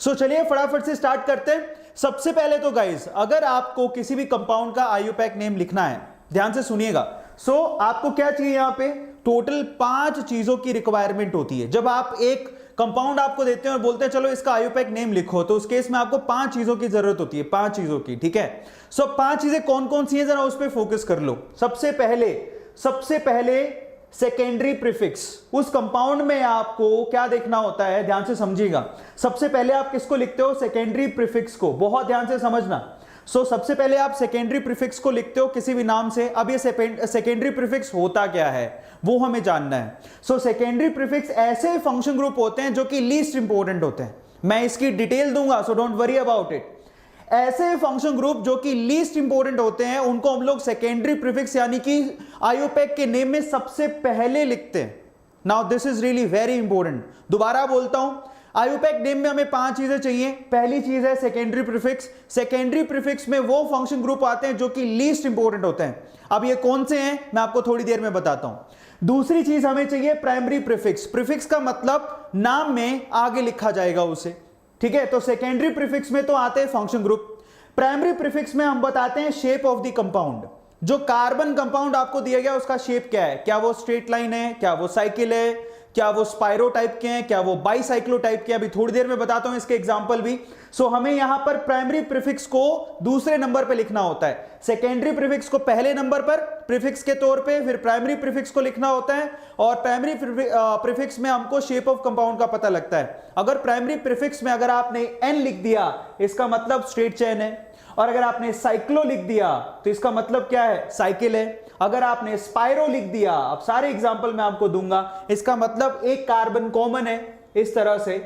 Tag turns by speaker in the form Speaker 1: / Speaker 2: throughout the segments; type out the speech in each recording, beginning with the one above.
Speaker 1: सो चलिए फटाफट से स्टार्ट करते हैं। सबसे पहले तो गाइस, अगर आपको किसी भी कंपाउंड का आईयूपैक नेम लिखना है, ध्यान से सुनिएगा। सो आपको क्या चाहिए यहां पे, टोटल 5 चीजों की रिक्वायरमेंट होती है। जब आप एक कंपाउंड आपको देते हैं और बोलते हैं चलो इसका आईयूपैक नेम लिखो, तो उस केस में आपको 5 चीजों की जरूरत होती है, 5 चीजों की, ठीक है। सो 5 चीजें कौन कौन सी हैं, जरा उस पर फोकस कर लो। सबसे पहले सेकेंडरी प्रीफिक्स। उस कंपाउंड में आपको क्या देखना होता है, ध्यान से समझिएगा। सबसे पहले आप किसको लिखते हो, सेकेंडरी प्रीफिक्स को, बहुत ध्यान से समझना। सबसे पहले आप सेकेंडरी प्रीफिक्स को लिखते हो किसी भी नाम से। अब ये सेकेंडरी प्रीफिक्स होता क्या है वो हमें जानना है। सेकेंडरी प्रीफिक्स ऐसे फंक्शन ग्रुप होते हैं जो कि लीस्ट इंपॉर्टेंट होते हैं। मैं इसकी डिटेल दूंगा, so don't worry about it. ऐसे फंक्शन ग्रुप जो कि लीस्ट इंपॉर्टेंट होते हैं उनको हम लोग सेकेंडरी प्रीफिक्स यानी कि आईयूपैक के नेम में सबसे पहले लिखते हैं। Now this is really very important. दोबारा बोलता हूं, आईयूपैक नेम में हमें 5 चीजें चाहिए। पहली चीज है सेकेंडरी प्रीफिक्स। सेकेंडरी प्रीफिक्स में वो फंक्शन ग्रुप आते हैं जो कि लीस्ट इंपॉर्टेंट होते हैं। अब ये कौन से हैं मैं आपको थोड़ी देर में बताता हूं। दूसरी चीज हमें चाहिए प्राइमरी प्रीफिक्स। प्रीफिक्स का मतलब नाम में आगे लिखा जाएगा उसे, ठीक है। तो सेकेंडरी प्रीफिक्स में तो आते हैं फंक्शन ग्रुप। प्राइमरी प्रीफिक्स में हम बताते हैं शेप ऑफ द कंपाउंड। जो कार्बन कंपाउंड आपको दिया गया उसका शेप क्या है, क्या वो स्ट्रेट लाइन है, क्या वो साइकिल है, क्या वो स्पाइरो टाइप के हैं, क्या वो बाईसाइक्लो टाइप के। अभी थोड़ी देर में बताता हूं इसके एग्जांपल भी। हमें यहां पर प्राइमरी प्रीफिक्स को दूसरे नंबर पे लिखना होता है, सेकेंडरी प्रीफिक्स को पहले नंबर पर प्रीफिक्स के तौर पे, फिर प्राइमरी प्रीफिक्स को लिखना होता है। और प्राइमरी प्रीफिक्स में हमको शेप ऑफ कंपाउंड का पता लगता है। अगर प्राइमरी प्रीफिक्स में अगर आपने एन लिख दिया इसका मतलब स्ट्रेट चेन है, और अगर आपने साइक्लो लिख दिया तो इसका मतलब क्या है, साइकिल है। अगर आपने स्पाइरो लिख दिया, अब सारे एग्जांपल मैं आपको दूंगा, इसका मतलब एक कार्बन कॉमन है, इस तरह से,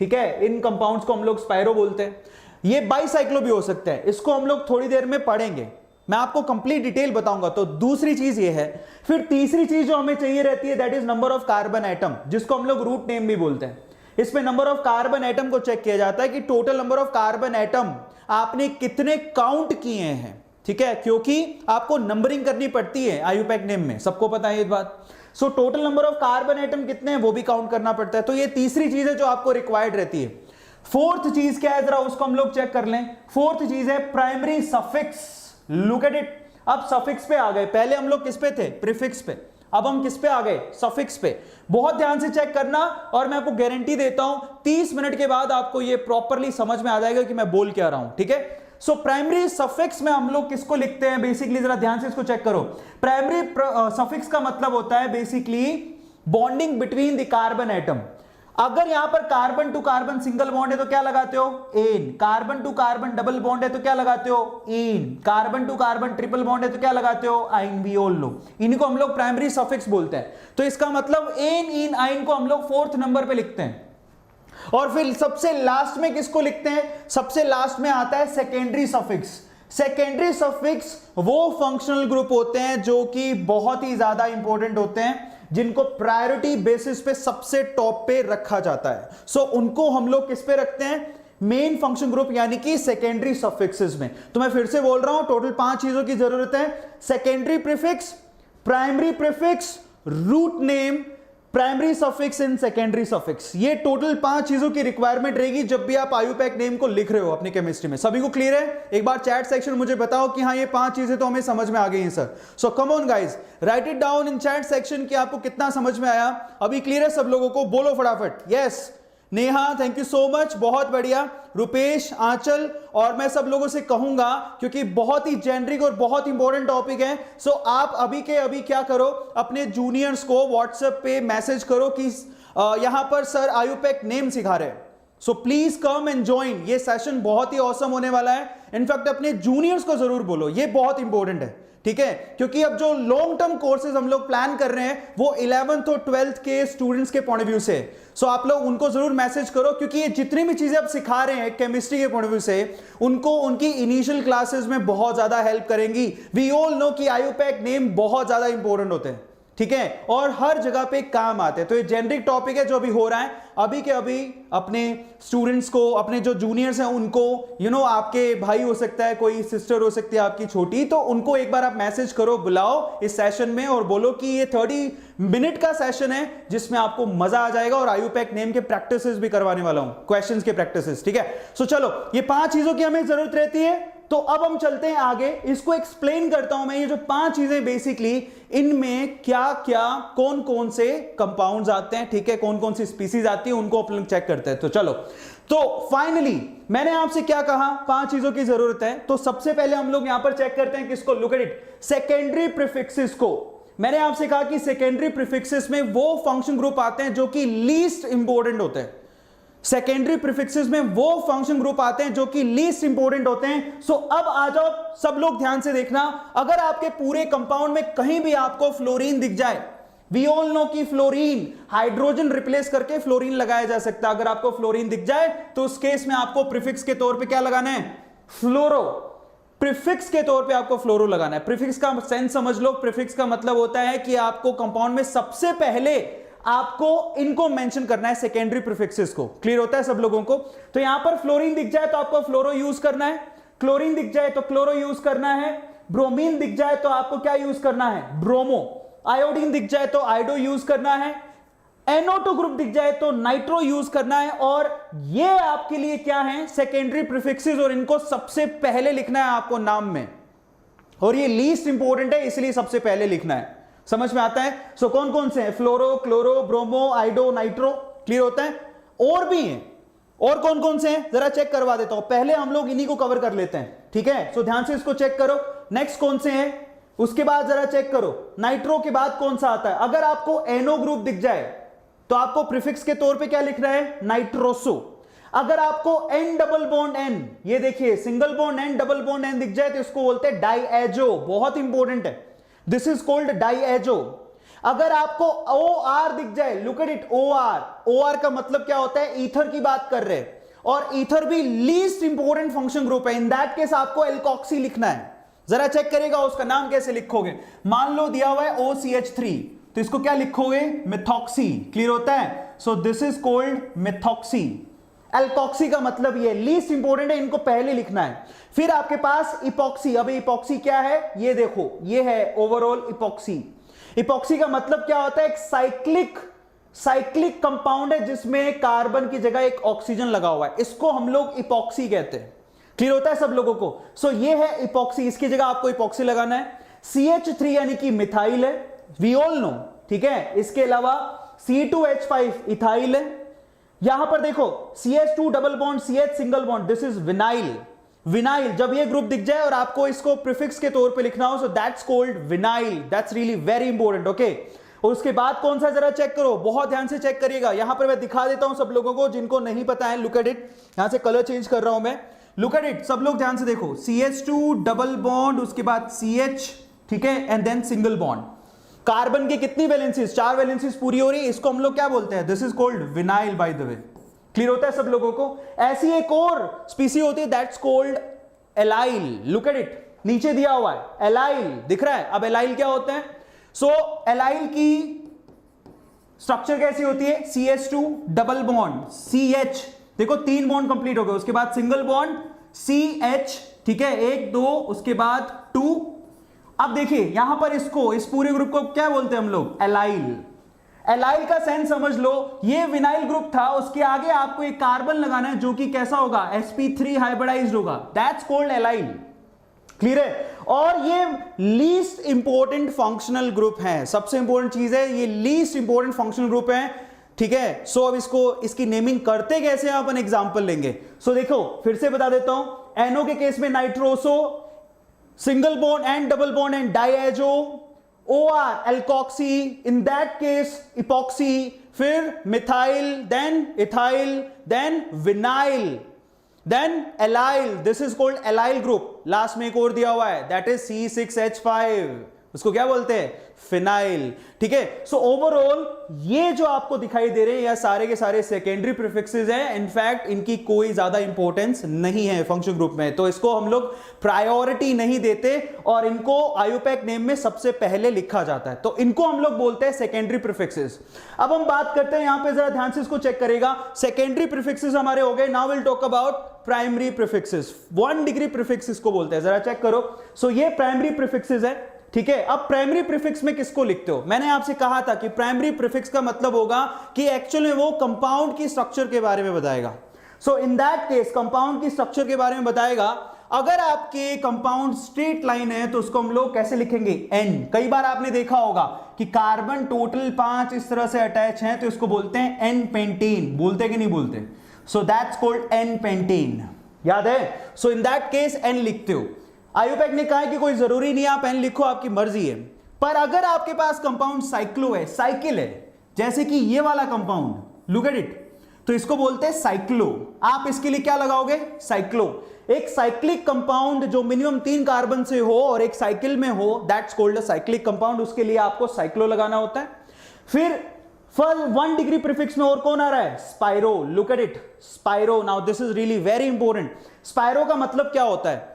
Speaker 1: ठीक है। इन कंपाउंड्स को हम लोग स्पाइरो बोलते हैं। ये बाईसाइक्लो भी हो सकते हैं, इसको हम लोग थोड़ी देर में पढ़ेंगे, मैं आपको कंप्लीट डिटेल बताऊंगा। तो दूसरी चीज ये है। फिर तीसरी चीज जो हमें चाहिए रहती है that is number of carbon atom, जिसको हम लोग रूट नेम भी बोलते हैं। इसमें नंबर ऑफ कार्बन एटम को चेक किया जाता है कि total number of carbon atom आपने कितने काउंट किए हैं, ठीक है, क्योंकि आपको नंबरिंग करनी पड़ती है आईयूपैक नेम में, सबको पता है ये बात। Total number of carbon atom कितने हैं वो भी काउंट करना पड़ता है। तो ये तीसरी चीज है जो आपको रिक्वायर्ड रहती है। फोर्थ चीज क्या है, जरा उसको हम लोग चेक कर लें। फोर्थ चीज है primary suffix. Look at it. अब सफिक्स पे आ गए, पहले हम लोग किस पे थे, प्रीफिक्स पे, अब हम किस पे आ गए, सफिक्स पे। बहुत ध्यान से चेक करना, और मैं आपको गारंटी देता हूं 30 मिनट के बाद आपको ये प्रॉपर्ली समझ में आ जाएगा कि मैं बोल क्या रहा हूं, ठीक है। प्राइमरी सफिक्स में हम लोग किसको लिखते हैं बेसिकली, जरा ध्यान से इसको चेक करो। प्राइमरी सफिक्स का मतलब होता है basically bonding between the carbon atom. अगर यहां पर carbon to carbon single bond है तो क्या लगाते हो, ane. Carbon to carbon double bond है तो क्या लगाते हो, ene. Carbon to carbon triple bond है तो क्या लगाते हो, आइन। वी ऑल नो इनको हम लोग प्राइमरी सफिक्स बोलते हैं। तो इसका मतलब एन, इन, आइन को हम लोग 4th नंबर पे लिखते हैं। और फिर सबसे लास्ट में किसको लिखते हैं, सबसे लास्ट में आता है सेकेंडरी सफिक्स। सेकेंडरी सफिक्स वो फंक्शनल ग्रुप होते हैं जो कि बहुत ही ज्यादा इंपॉर्टेंट होते हैं, जिनको प्रायोरिटी बेसिस पे सबसे टॉप पे रखा जाता है। उनको हम लोग किस पे रखते हैं, मेन फंक्शन ग्रुप यानी कि सेकेंडरी सफिक्सेस में। तो मैं फिर से बोल रहा हूं, टोटल 5 चीजों की जरूरत है। Secondary prefix, primary prefix, root name, primary suffix and secondary suffix. ये टोटल 5 चीजों की रिक्वायरमेंट रहेगी जब भी आप आईयूपैक नेम को लिख रहे हो अपनी केमिस्ट्री में। सभी को क्लियर है? एक बार चैट सेक्शन मुझे बताओ कि हाँ ये 5 चीजें तो हमें समझ में आ गई हैं sir. So come on guys, right it down in chat section कि आपको कितना समझ में आया। अभी क्लियर है सब लोगों को? बोलो फटाफट। Yes Neha, thank you so much, बहुत बढ़िया। रुपेश, आंचल, और मैं सब लोगों से कहूंगा क्योंकि बहुत ही जेनरिक और बहुत इंपॉर्टेंट टॉपिक है। आप अभी के अभी क्या करो, अपने जूनियर्स को व्हाट्सएप पे मैसेज करो कि यहां पर सर आईयूपैक नेम सिखा रहे हैं, so please come and join. ये सेशन बहुत ही ऑसम होने वाला है। इनफैक्ट अपने जूनियर्स को जरूर बोलो, ये बहुत इंपॉर्टेंट है, ठीक है। क्योंकि अब जो लॉन्ग टर्म कोर्सेज हम लोग प्लान कर रहे हैं वो 11th और 12th के स्टूडेंट्स के पॉइंट ऑफ व्यू से। आप लोग उनको जरूर मैसेज करो, क्योंकि ये जितनी भी चीजें आप सिखा रहे हैं केमिस्ट्री के पॉइंट ऑफ व्यू से, उनको उनकी इनिशियल क्लासेस में बहुत ज्यादा हेल्प करेंगी। वी ऑल नो कि आईयूपैक नेम बहुत ज्यादा इंपॉर्टेंट होते हैं, ठीक है, और हर जगह पे काम आते हैं। तो ये जेनरिक टॉपिक है जो अभी हो रहा है, अभी के अभी अपने स्टूडेंट्स को, अपने जो जूनियर्स हैं उनको, आपके भाई हो सकता है, कोई सिस्टर हो सकती है आपकी छोटी, तो उनको एक बार आप मैसेज करो, बुलाओ इस सेशन में और बोलो कि ये 30 मिनट का सेशन है जिसमें आपको मजा आ जाएगा और आईयूपैक नेम के प्रैक्टिसेस भी करवाने वाला हूं, क्वेश्चंस के प्रैक्टिसेस, ठीक है। सो चलो, ये 5 चीजों की हमें जरूरत रहती है। तो अब हम चलते हैं आगे, इसको एक्सप्लेन करता हूं मैं। ये जो 5 चीजें बेसिकली, इनमें क्या क्या, कौन कौन से कंपाउंड्स आते हैं, ठीक है, कौन कौन सी स्पीसीज आती है, उनको अपन चेक करते हैं। तो चलो, तो फाइनली मैंने आपसे क्या कहा, 5 चीजों की जरूरत है। तो सबसे पहले हम लोग यहां पर चेक करते हैं किसको, look at it, secondary prefixes को। मैंने आपसे कहा कि सेकेंडरी प्रीफिक्सेस में वो फंक्शन ग्रुप आते हैं जो कि लीस्ट इंपॉर्टेंट होते हैं। सेकेंडरी प्रीफिक्सेस में वो फंक्शन ग्रुप आते हैं जो कि लीस्ट इंपॉर्टेंट होते हैं। सो अब आ जाओ सब लोग, ध्यान से देखना। अगर आपके पूरे कंपाउंड में कहीं भी आपको फ्लोरीन दिख जाए, वी ऑल नो कि फ्लोरीन, हाइड्रोजन रिप्लेस करके फ्लोरीन लगाया जा सकता है। अगर आपको फ्लोरीन दिख जाए तो उस केस में आपको प्रीफिक्स के तौर पे क्या लगाना है, फ्लोरो। प्रीफिक्स के तौर पे आपको फ्लोरो लगाना है। प्रीफिक्स का सेंस समझ लो। प्रीफिक्स का मतलब होता है कि आपको कंपाउंड में सबसे पहले आपको इनको मेंशन करना है, सेकेंडरी प्रीफिक्सेस को। क्लियर होता है सब लोगों को? तो यहां पर फ्लोरीन दिख जाए तो आपको फ्लोरो यूज करना है, क्लोरीन दिख जाए तो क्लोरो यूज करना है, ब्रोमीन दिख जाए तो आपको क्या यूज करना है, ब्रोमो, आयोडीन दिख जाए तो आयोडो यूज करना है, NO2 ग्रुप दिख जाए तो नाइट्रो यूज करना है। और ये आपके लिए क्या है, सेकेंडरी प्रीफिक्सेस, और इनको सबसे पहले लिखना है आपको नाम में, और ये लीस्ट इंपॉर्टेंट है इसलिए सबसे पहले लिखना है। समझ में आता है? सो कौन कौन से हैं, फ्लोरो, क्लोरो, ब्रोमो, आइडो, नाइट्रो। क्लियर होता है? और भी हैं, और कौन कौन से हैं जरा चेक करवा देता हूं। पहले हम लोग इन्हीं को कवर कर लेते हैं, ठीक है। सो ध्यान से इसको चेक करो, नेक्स्ट कौन से हैं, उसके बाद जरा चेक करो नाइट्रो के बाद कौन सा आता है। अगर आपको NO ग्रुप दिख जाए तो आपको प्रीफिक्स के तौर पे क्या लिखना है, नाइट्रोसो। अगर आपको N डबल बॉन्ड N, ये देखिए single bond N double bond N दिख जाए तो इसको बोलते हैं डाईएजो, बहुत इंपॉर्टेंट है, दिस इज कॉल्ड डाईएजो। अगर आपको OR दिख जाए, लुक एट इट, OR का मतलब क्या होता है, ईथर की बात कर रहे हैं, और ईथर भी लीस्ट इंपॉर्टेंट फंक्शन ग्रुप है। इन दैट केस आपको एल्कोक्सी लिखना है। जरा चेक करेगा उसका नाम कैसे लिखोगे। मान लो दिया हुआ है OCH3, तो इसको क्या लिखोगे, मेथॉक्सी। क्लियर होता है? So this is called methoxy. Alkoxy का मतलब ये लीस्ट इंपॉर्टेंट है, इनको पहले लिखना है। फिर आपके पास इपॉक्सी। अब इपॉक्सी क्या है, ये देखो, ये है ओवरऑल इपॉक्सी। इपॉक्सी का मतलब क्या होता है, एक साइक्लिक कंपाउंड है जिसमें कार्बन की जगह एक ऑक्सीजन लगा हुआ है, इसको हम लोग इपॉक्सी कहते हैं। क्लियर होता है सब लोगों को? सो ये है इपॉक्सी, इसकी जगह आपको इपॉक्सी लगाना है। CH3 यानी कि मिथाइल है, वी ऑल नो, ठीक है। इसके अलावा C2H5 इथाइल है। यहां पर देखो CH2 double bond CH single bond, this is vinyl. Vinyl, जब ये ग्रुप दिख जाए और आपको इसको प्रीफिक्स के तौर पे लिखना हो, सो that's called vinyl. That's really very important, okay. और उसके बाद कौन सा, जरा चेक करो, बहुत ध्यान से चेक करिएगा। यहां पर मैं दिखा देता हूं सब लोगों को जिनको नहीं पता है, लुक एट इट। यहां से कलर चेंज कर रहा हूं मैं, लुक एट इट, सब लोग ध्यान से देखो। CH2 डबल बॉन्ड, उसके बाद CH, ठीक है, and then single bond. Carbon की कितनी वैलेंसीज, 4 वैलेंसीज पूरी हो रही है, इसको हम लोग क्या बोलते हैं, this is called vinyl, by the way. Clear होता है सब लोगों को? ऐसी एक और स्पीसी होती है, that's called allyl. Look at it, नीचे दिया हुआ है एलाइल, दिख रहा है? अब एलाइल क्या होता है? सो एलाइल की स्ट्रक्चर कैसी होती है, CH2 डबल बॉन्ड CH, देखो 3 बॉन्ड कंप्लीट हो गए, उसके बाद सिंगल बॉन्ड CH, ठीक है, 1 2, उसके बाद 2। अब देखिए यहां पर इसको, इस पूरे ग्रुप को क्या बोलते हैं हम लोग, एलाइल। एलाइल का सेंस समझ लो, ये विनाइल ग्रुप था, उसके आगे आपको एक कार्बन लगाना है जो कि कैसा होगा, sp3 हाइब्रिडाइज्ड होगा, दैट्स कॉल्ड एलाइल। क्लियर है? और ये लीस्ट इंपॉर्टेंट फंक्शनल ग्रुप है, सबसे इंपॉर्टेंट चीज है, ये लीस्ट इंपॉर्टेंट फंक्शनल ग्रुप है, ठीक है। सो अब इसकी नेमिंग करते कैसे हैं, अपन एग्जांपल लेंगे। सो देखो फिर से बता देता हूं, NO के केस में nitroso, single bond and double bond and diazo, OR alkoxy, in that case epoxy, फिर methyl, then ethyl, then vinyl, then allyl, this is called allyl group. Last में एक और दिया हुआ है, दैट इज C6H5, उसको क्या बोलते हैं? फिनाइल। ठीक है, सो ओवरऑल ये जो आपको दिखाई दे रहे हैं यह सारे के सारे सेकेंडरी प्रीफिक्सेस हैं। इनफैक्ट इनकी कोई ज्यादा इंपॉर्टेंस नहीं है फंक्शन ग्रुप में, तो इसको हम लोग प्रायोरिटी नहीं देते और इनको आईयूपैक नेम में सबसे पहले लिखा जाता है, तो इनको हम लोग बोलते हैं सेकेंडरी प्रीफिक्सेस। अब हम बात करते हैं, यहां पे जरा ध्यान से इसको चेक करेगा। सेकेंडरी प्रीफिक्सेस हमारे हो गए, now will talk about primary prefixes. 1 degree prefix इसको बोलते हैं, जरा चेक करो। सो ये प्राइमरी प्रीफिक्सेस है। ठीक है, अब प्राइमरी प्रीफिक्स में किसको लिखते हो? मैंने आपसे कहा था कि प्राइमरी प्रीफिक्स का मतलब होगा कि एक्चुअल में वो कंपाउंड की स्ट्रक्चर के बारे में बताएगा। सो इन दैट केस कंपाउंड की स्ट्रक्चर के बारे में बताएगा। अगर आपके कंपाउंड स्ट्रेट लाइन है तो उसको हम लोग कैसे लिखेंगे? एन। कई बार आपने देखा होगा कि कार्बन टोटल 5 इस तरह से अटैच हैं, तो इसको बोलते हैं एन पेंटीन। बोलते कि नहीं बोलते? So that's called N pentene. याद है? So in that case N लिखते हो। आईयूपैक ने कहा है कि कोई जरूरी नहीं, आप एन लिखो, आपकी मर्जी है। पर अगर आपके पास कंपाउंड साइक्लो है, साइकिल है, जैसे कि ये वाला कंपाउंड, लुक एट इट, तो इसको बोलते हैं साइक्लो। आप इसके लिए क्या लगाओगे? साइक्लो। एक साइक्लिक कंपाउंड जो मिनिमम 3 कार्बन से हो और एक साइकिल में हो, that's called a cyclic compound, उसके लिए आपको साइक्लो लगाना होता है। फिर 1 डिग्री प्रीफिक्स में और कौन आ रहा है? Spiro. Look at it, spiro. Now this is really very important. Spiro का मतलब क्या होता है?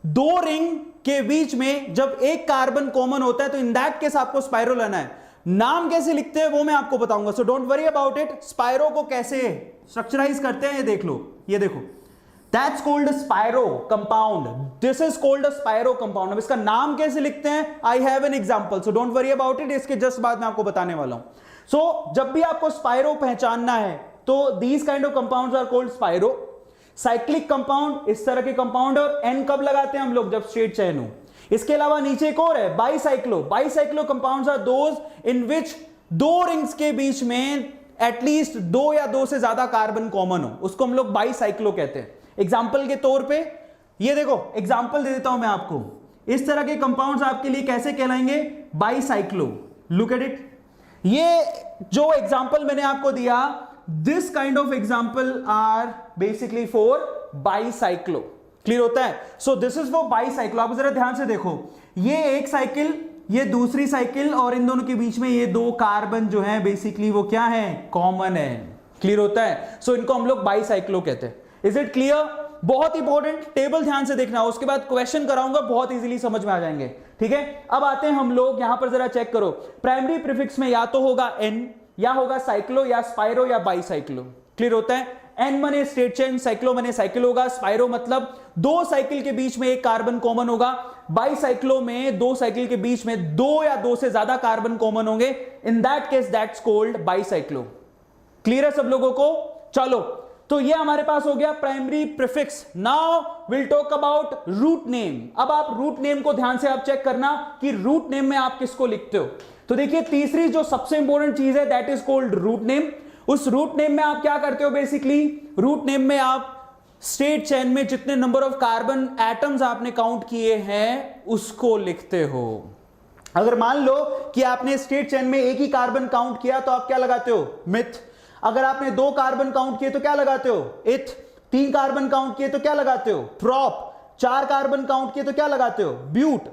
Speaker 1: 2 रिंग के बीच में जब एक कार्बन कॉमन होता है तो इन दैट केस आपको स्पाइरो लेना है। नाम कैसे लिखते हैं वो मैं आपको बताऊंगा, so don't worry about it. Spiro को कैसे स्ट्रक्चराइज करते हैं ये देख लो, ये देखो, that's called spiro compound. This is called a spiro compound. अब इसका नाम कैसे लिखते हैं? I have an example, so don't worry about it, इसके जस्ट बाद मैं आपको बताने वाला हूं। सो जब भी आपको स्पाइरो पहचानना है तो these kind of compounds are called spiro. Cyclic compound इस तरह के कंपाउंड, और एन कब लगाते हैं हम लोग? जब स्ट्रेट चेन हो। इसके अलावा नीचे एक और है, bicyclo. Bicyclo compounds are those in which 2 rings के बीच में एटलीस्ट 2 या 2 से ज्यादा कार्बन कॉमन हो, उसको हम लोग बाईसाइक्लो कहते हैं। एग्जाम्पल के तौर पे ये देखो, एग्जाम्पल दे देता हूं मैं आपको। इस तरह के कंपाउंड्स आपके लिए कैसे कहलाएंगे? बाईसाइक्लो। लुक एट इट, ये जो एग्जाम्पल मैंने आपको दिया, this kind of example are basically for bicyclo. Clear होता है? So this is for bicyclo. आप जरा ध्यान से देखो, ये एक साइकिल, ये दूसरी साइकिल, और इन दोनों के बीच में ये 2 कार्बन जो है बेसिकली वो क्या है? कॉमन है। क्लियर होता है? सो इनको हम लोग बाईसाइक्लो कहते हैं। Is it clear? बहुत इंपॉर्टेंट, टेबल ध्यान से देखना, उसके बाद क्वेश्चन कराऊंगा, बहुत इजीली समझ में आ जाएंगे। ठीक है, अब आते हैं हम लोग यहां पर, जरा चेक करो। प्राइमरी प्रीफिक्स में या तो होगा एन, या होगा साइक्लो, या स्पाइरो, या बाईसाइक्लो। क्लियर होता है? एन मने स्ट्रेट चेन, साइक्लो मने साइकिल होगा, स्पाइरो मतलब 2 साइकिल के बीच में एक कार्बन कॉमन होगा, बाईसाइक्लो में 2 साइकिल के बीच में 2 या 2 से ज्यादा कार्बन कॉमन होंगे। इन that case that's called bicyclo. Clear है सब लोगों को? चलो, तो ये हमारे पास हो गया primary prefix. Now will talk about root name. अब आप रूट नेम को ध्यान से आप चेक करना कि रूट नेम में आप किसको लिखते हो। तो देखिए, तीसरी जो सबसे इंपॉर्टेंट चीज है that is called root name. उस रूट नेम में आप क्या करते हो? बेसिकली रूट नेम में आप स्ट्रेट चेन में जितने नंबर ऑफ कार्बन एटम्स आपने काउंट किए हैं उसको लिखते हो। अगर मान लो कि आपने स्ट्रेट चेन में एक ही कार्बन काउंट किया तो आप क्या लगाते हो? मिथ। अगर आपने 2 कार्बन काउंट किए तो क्या लगाते हो? इथ। 3 कार्बन काउंट किए तो क्या लगाते हो? प्रोप। 4 कार्बन काउंट किए तो क्या लगाते हो? ब्यूट।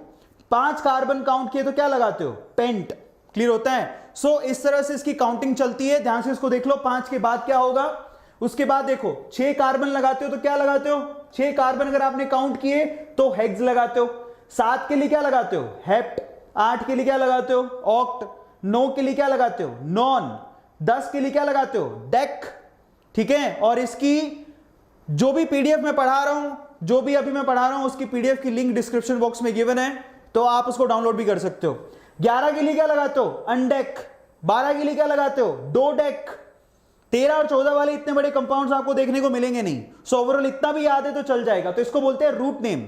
Speaker 1: 5 कार्बन काउंट किए तो क्या लगाते हो? पेंट। क्लियर होता है? सो इस तरह से इसकी काउंटिंग चलती है। ध्यान से इसको देख लो, 5 के बाद क्या होगा? उसके बाद देखो 6 कार्बन लगाते हो तो क्या लगाते हो? 6 कार्बन अगर आपने काउंट किए तो हेक्स लगाते हो। 7 के लिए क्या लगाते हो? हेप्ट। 8 के लिए क्या लगाते हो? ऑक्ट। 9 के लिए क्या लगाते हो? नॉन। 10 के लिए क्या लगाते हो? डेक। ठीक है, और इसकी जो भी पीडीएफ में पढ़ा रहा हूं, जो भी अभी मैं पढ़ा रहा हूं, उसकी पीडीएफ की लिंक डिस्क्रिप्शन बॉक्स में गिवन है, तो आप उसको डाउनलोड भी कर सकते हो। 11 के लिए क्या लगाते हो? अनडेक। 12 के लिए क्या लगाते हो? डोडेक। 13 और 14 वाले इतने बड़े कंपाउंड्स आपको देखने को मिलेंगे नहीं। सो ओवरऑल इतना भी याद है तो चल जाएगा, तो इसको बोलते हैं root name.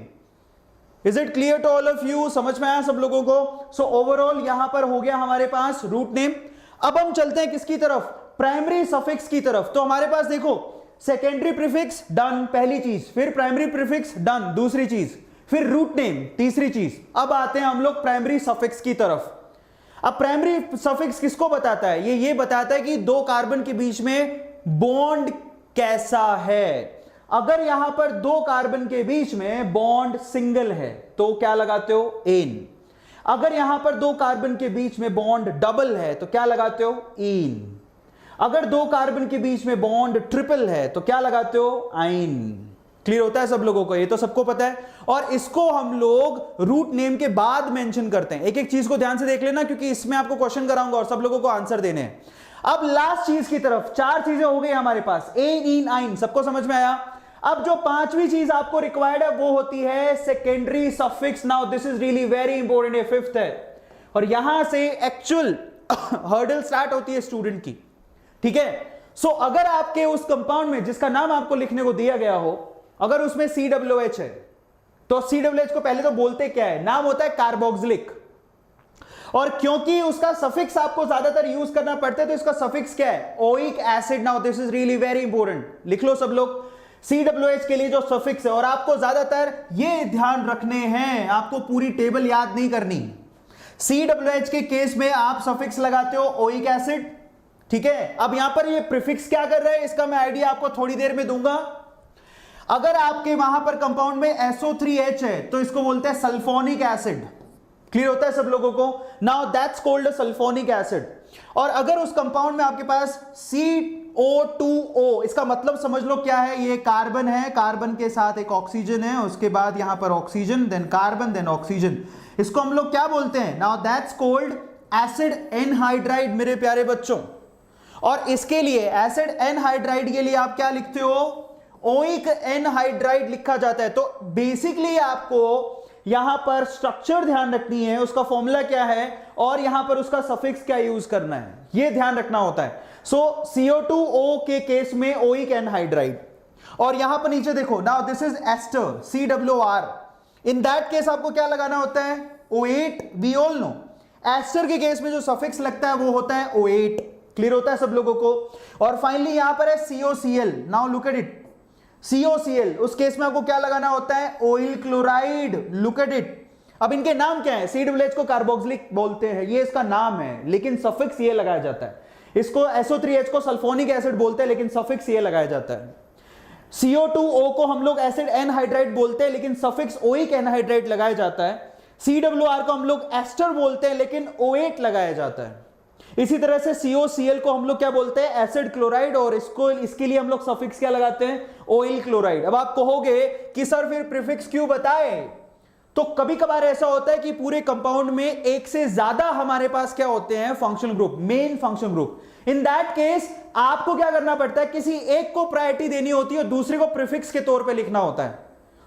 Speaker 1: Is it clear to all of you? समझ में आया सब लोगों को? सो ओवरऑल यहां पर हो गया हमारे पास रूट नेम। अब हम चलते हैं किसकी तरफ? प्राइमरी सफिक्स की तरफ। तो हमारे पास देखो, सेकेंडरी प्रीफिक्स डन, पहली चीज, फिर प्राइमरी प्रीफिक्स डन, दूसरी चीज, फिर रूट नेम, तीसरी चीज। अब आते हैं हम लोग प्राइमरी सफिक्स की तरफ। अब प्राइमरी सफिक्स किसको बताता है? ये बताता है कि 2 कार्बन के बीच में बॉन्ड कैसा है। अगर यहां पर 2 कार्बन के बीच में बॉन्ड सिंगल है तो क्या लगाते हो? एन। अगर यहां पर दो कार्बन के बीच में बॉन्ड डबल है तो क्या लगाते हो? इन। अगर दो कार्बन के बीच में बॉन्ड ट्रिपल है तो क्या लगाते हो? आइन। क्लियर होता है सब लोगों को? ये तो सबको पता है, और इसको हम लोग रूट नेम के बाद मेंशन करते हैं। एक एक चीज को ध्यान से देख लेना, क्योंकि इसमें आपको क्वेश्चन कराऊंगा और सब लोगों को आंसर देने हैं। अब लास्ट चीज की तरफ, चार चीजें हो गई हमारे पास, एन, इन, आइन, सबको समझ में आया? अब जो पांचवी चीज आपको रिक्वायर्ड है वो होती है secondary suffix. Now this is really very important, ये फिफ्थ है, और यहां से एक्चुअल हर्डल स्टार्ट होती है स्टूडेंट की। ठीक है, सो अगर आपके उस कंपाउंड में जिसका नाम आपको लिखने को दिया गया हो, अगर उसमें COOH है, तो COOH को पहले तो बोलते क्या है? नाम होता है कार्बोक्सिलिक, और क्योंकि उसका सफिक्स आपको ज्यादातर यूज करना पड़ता है तो इसका सफिक्स क्या है? Oic acid. Now this is really very important, लिख लो सब लोग, COOH के लिए जो सफिक्स है, और आपको ज्यादातर ये ध्यान रखने हैं, आपको पूरी टेबल याद नहीं करनी। COOH के केस में आप सफिक्स लगाते हो ओइक एसिड। ठीक है, अब यहां पर ये प्रीफिक्स क्या कर रहे हैं इसका मैं आइडिया आपको थोड़ी देर में दूंगा। अगर आपके वहां पर कंपाउंड में SO3H है तो इसको बोलते हैं सल्फोनिक एसिड। क्लियर होता है सब लोगों को? Now that's called sulphonic acid. और अगर उस कंपाउंड में आपके पास CO2O, इसका मतलब समझ लो क्या है? ये कार्बन है, कार्बन के साथ एक ऑक्सीजन है, उसके बाद यहां पर oxygen, then carbon, then oxygen, इसको हम लोग क्या बोलते हैं? Now that's called acid anhydride मेरे प्यारे बच्चों। और इसके लिए एसिड एनहाइड्राइड के लिए आप क्या लिखते हो? ओइक एनहाइड्राइड लिखा जाता है। तो बेसिकली आपको यहां पर स्ट्रक्चर ध्यान रखनी है, उसका फॉर्मूला क्या है और यहां पर उसका सफिक्स क्या यूज करना है, यह ध्यान रखना होता है। सो CO2O के केस में ओइक एनहाइड्राइड, और यहां पर नीचे देखो, now this is ester COR। In that case आपको क्या लगाना होता है? O8। We all know ester के केस में जो सफिक्स लगता है वो होता है O8। क्लियर होता है सब लोगों को? और फाइनली यहां पर है COCl। Now look at it, COCl, उस केस में आपको क्या लगाना होता है? Oil chloride. Look at it. अब इनके नाम क्या है? COOH को कार्बोक्सिलिक बोलते हैं, ये इसका नाम है, लेकिन सफिक्स ये लगाया जाता है। इसको SO3H को सल्फोनिक एसिड बोलते हैं, लेकिन सफिक्स ये लगाया जाता है। CO2O को हम लोग एसिड एनहाइड्राइड बोलते हैं, लेकिन सफिक्स ओइक एनहाइड्राइड लगाया जाता है। COR को हम लोग एस्टर बोलते हैं, लेकिन O8 लगाया जाता है। इसी तरह से COCl को हम लोग क्या बोलते हैं? एसिड क्लोराइड, और इसके लिए हम लोग सफिक्स क्या लगाते हैं? Oil chloride. अब आप कहोगे कि सर फिर प्रीफिक्स क्यों बताए? तो कभी कभार ऐसा होता है कि पूरे कंपाउंड में एक से ज्यादा हमारे पास क्या होते हैं? Functional group, main functional group. In that case आपको क्या करना पड़ता है? किसी एक को प्रायोरिटी देनी होती है और दूसरे को प्रीफिक्स के तौर पे लिखना होता है।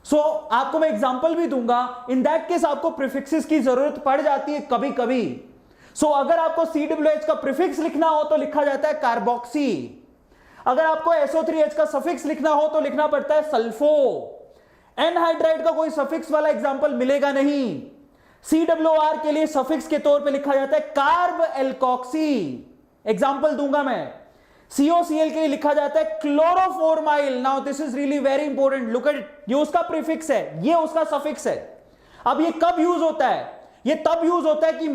Speaker 1: सो आपको मैं एग्जांपल भी दूंगा। इन दैट केस आपको प्रीफिक्सेस की जरूरत पड़ जाती है कभी कभी। सो अगर आपको COOH का प्रीफिक्स लिखना हो तो लिखा जाता है कार्बोक्सी। अगर आपको SO3H का सफिक्स लिखना हो तो लिखना पड़ता है सल्फो। एनहाइड्राइड का कोई सफिक्स वाला एग्जांपल मिलेगा नहीं। COR के लिए सफिक्स के तौर पे लिखा जाता है कार्ब एल्कोक्सी। एग्जांपल दूंगा मैं। COCl के लिए लिखा जाता है chloroformyl. Now this is really very important, look at it. ये उसका प्रीफिक्स है, ये उसका सफिक्स है। अब ये कब यूज होता है? ये तब यूज होता है कि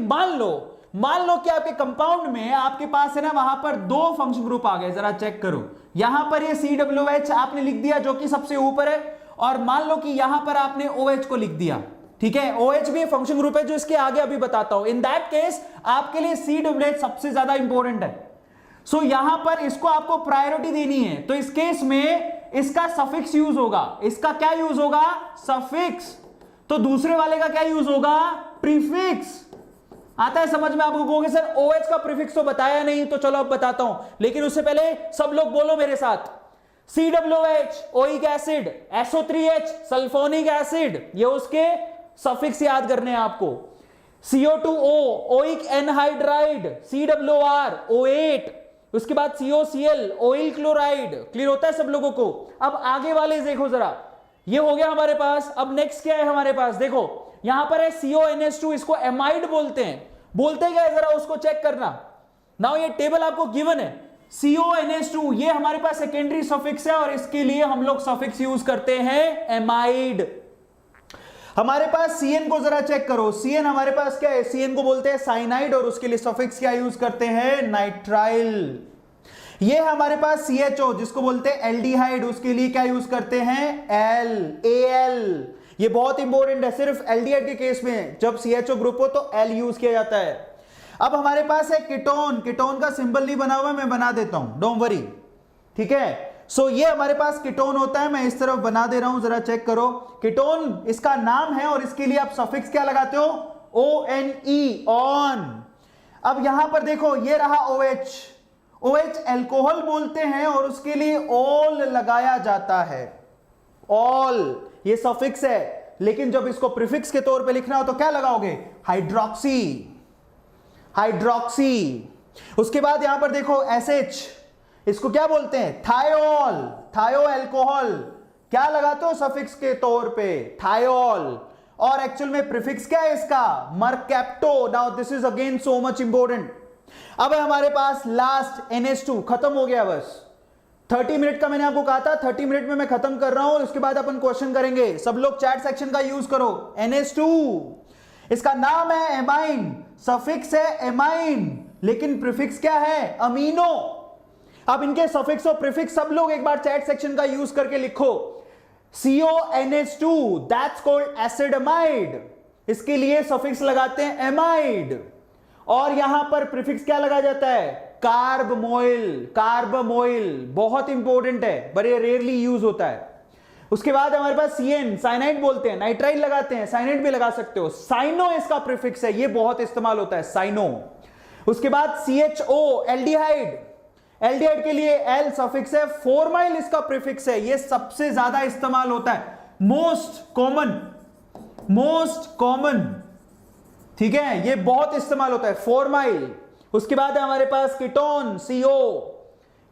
Speaker 1: मान लो कि आपके कंपाउंड में आपके पास है ना, वहां पर दो फंक्शन ग्रुप आ गए। जरा चेक करो, यहां पर ये COOH आपने लिख दिया जो कि सबसे ऊपर है, और मान लो कि यहां पर आपने OH को लिख दिया। ठीक है, OH भी फंक्शन ग्रुप है जो इसके आगे अभी बताता हूं। इन दैट केस आपके लिए COOH सबसे ज्यादा इंपॉर्टेंट है। सो यहां पर इसको आपको प्रायोरिटी देनी है, तो इस केस में इसका सफिक्स यूज होगा। इसका क्या यूज होगा? सफिक्स। तो दूसरे वाले का क्या यूज होगा? प्रीफिक्स। आता है समझ में? आपको कहोगे सर OH का प्रीफिक्स तो बताया नहीं, तो चलो अब बताता हूं, लेकिन उससे पहले सब लोग बोलो मेरे साथ। COOH oic acid, SO3H sulphonic acid, ये उसके सफिक्स याद करने हैं आपको। CO2O oic anhydride, COR O8, उसके बाद COCl ऑयल क्लोराइड। क्लियर होता है सब लोगों को? अब आगे वाले देखो जरा, ये हो गया हमारे पास। अब नेक्स्ट क्या है हमारे पास? देखो यहां पर है CONH2, इसको एमाइड बोलते हैं। बोलते क्या है जरा उसको चेक करना। नाउ ये टेबल आपको गिवन है। CONH2 ये हमारे पास सेकेंडरी सफिक्स है, और इसके लिए हम लोग सफिक्स यूज करते हैं एमाइड। हमारे पास CN को जरा चेक करो। CN हमारे पास क्या है? CN को बोलते हैं साइनाइड, और उसके लिए सफिक्स क्या यूज करते हैं? नाइट्राइल। ये हमारे पास CHO जिसको बोलते हैं एल्डिहाइड, उसके लिए क्या यूज करते हैं? AL। ये बहुत इंपॉर्टेंट है, सिर्फ एल्डिहाइड के केस में जब CHO ग्रुप हो तो L यूज किया जाता है। अब हमारे पास है कीटोन, कीटोन का सिंबल नहीं बना हुआ, मैं बना देता हूं, डोंट वरी, ठीक है। सो ये हमारे पास कीटोन होता है, मैं इस तरफ बना दे रहा हूं, जरा चेक करो। कीटोन इसका नाम है और इसके लिए आप सफिक्स क्या लगाते हो, ONE, ऑन। अब यहां पर देखो ये रहा OH, OH एल्कोहल बोलते हैं और उसके लिए ऑल लगाया जाता है, ऑल ये सफिक्स है। लेकिन जब इसको प्रीफिक्स के तौर पे लिखना हो तो क्या लगाओगे, हाइड्रोक्सी, हाइड्रोक्सी। उसके बाद यहां पर देखो SH, इसको क्या बोलते हैं, थायोल, थायो एल्कोहल, क्या लगाते हो सफिक्स के तौर पे, थायोल। और एक्चुअल में प्रीफिक्स क्या है इसका, mercapto. Now this is again so much important. अब है हमारे पास लास्ट NH2, खत्म हो गया बस। 30 मिनट का मैंने आपको कहा था, 30 मिनट में मैं खत्म कर रहा हूं, उसके बाद अपन क्वेश्चन करेंगे। सब लोग चैट सेक्शन का यूज करो। NH2 इसका नाम है एमाइन, सफिक्स है एमाइन, लेकिन प्रीफिक्स क्या है, अमीनो। अब इनके सफिक्स और प्रीफिक्स सब लोग एक बार चैट सेक्शन का यूज करके लिखो। CONH2 दैट्स कॉल्ड एसिडमाइड, इसके लिए सफिक्स लगाते हैं एमाइड। और यहां पर प्रीफिक्स क्या लगाया जाता है, कार्बमोइल, कार्बमोइल बहुत इंपॉर्टेंट है, बड़े रेयरली यूज होता है। उसके बाद हमारे पास CN, साइनाइड बोलते हैं, नाइट्राइल लगाते हैं, साइनाइड भी लगा सकते हो। साइनो इसका प्रीफिक्स है, ये बहुत इस्तेमाल होता है, साइनो। उसके बाद CHO, एल्डिहाइड, एल्डिहाइड के लिए L सफिक्स है, फॉर्माइल इसका प्रीफिक्स है, ये सबसे ज्यादा इस्तेमाल होता है, मोस्ट कॉमन, मोस्ट कॉमन, ठीक है, ये बहुत इस्तेमाल होता है, फॉर्माइल। उसके बाद है हमारे पास कीटोन, CO,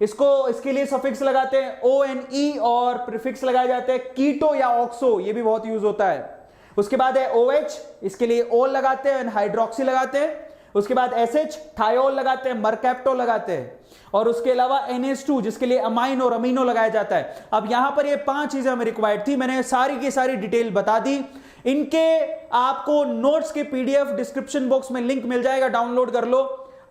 Speaker 1: इसको इसके लिए सफिक्स लगाते हैं ONE और प्रीफिक्स लगाए जाते हैं कीटो या ऑक्सो, ये भी बहुत यूज होता है। उसके बाद है OH, इसके लिए ओल लगाते हैं, हाइड्रोक्सी लगाते हैं। उसके बाद SH, थायोल लगाते हैं, मरकैप्टो लगाते हैं। और उसके अलावा NH2 जिसके लिए अमाइन और अमीनो लगाया जाता है। अब यहां पर ये 5 चीजें हमें रिक्वायर्ड थी, मैंने सारी की सारी डिटेल बता दी। इनके आपको नोट्स के PDF डिस्क्रिप्शन बॉक्स में लिंक मिल जाएगा, डाउनलोड कर लो।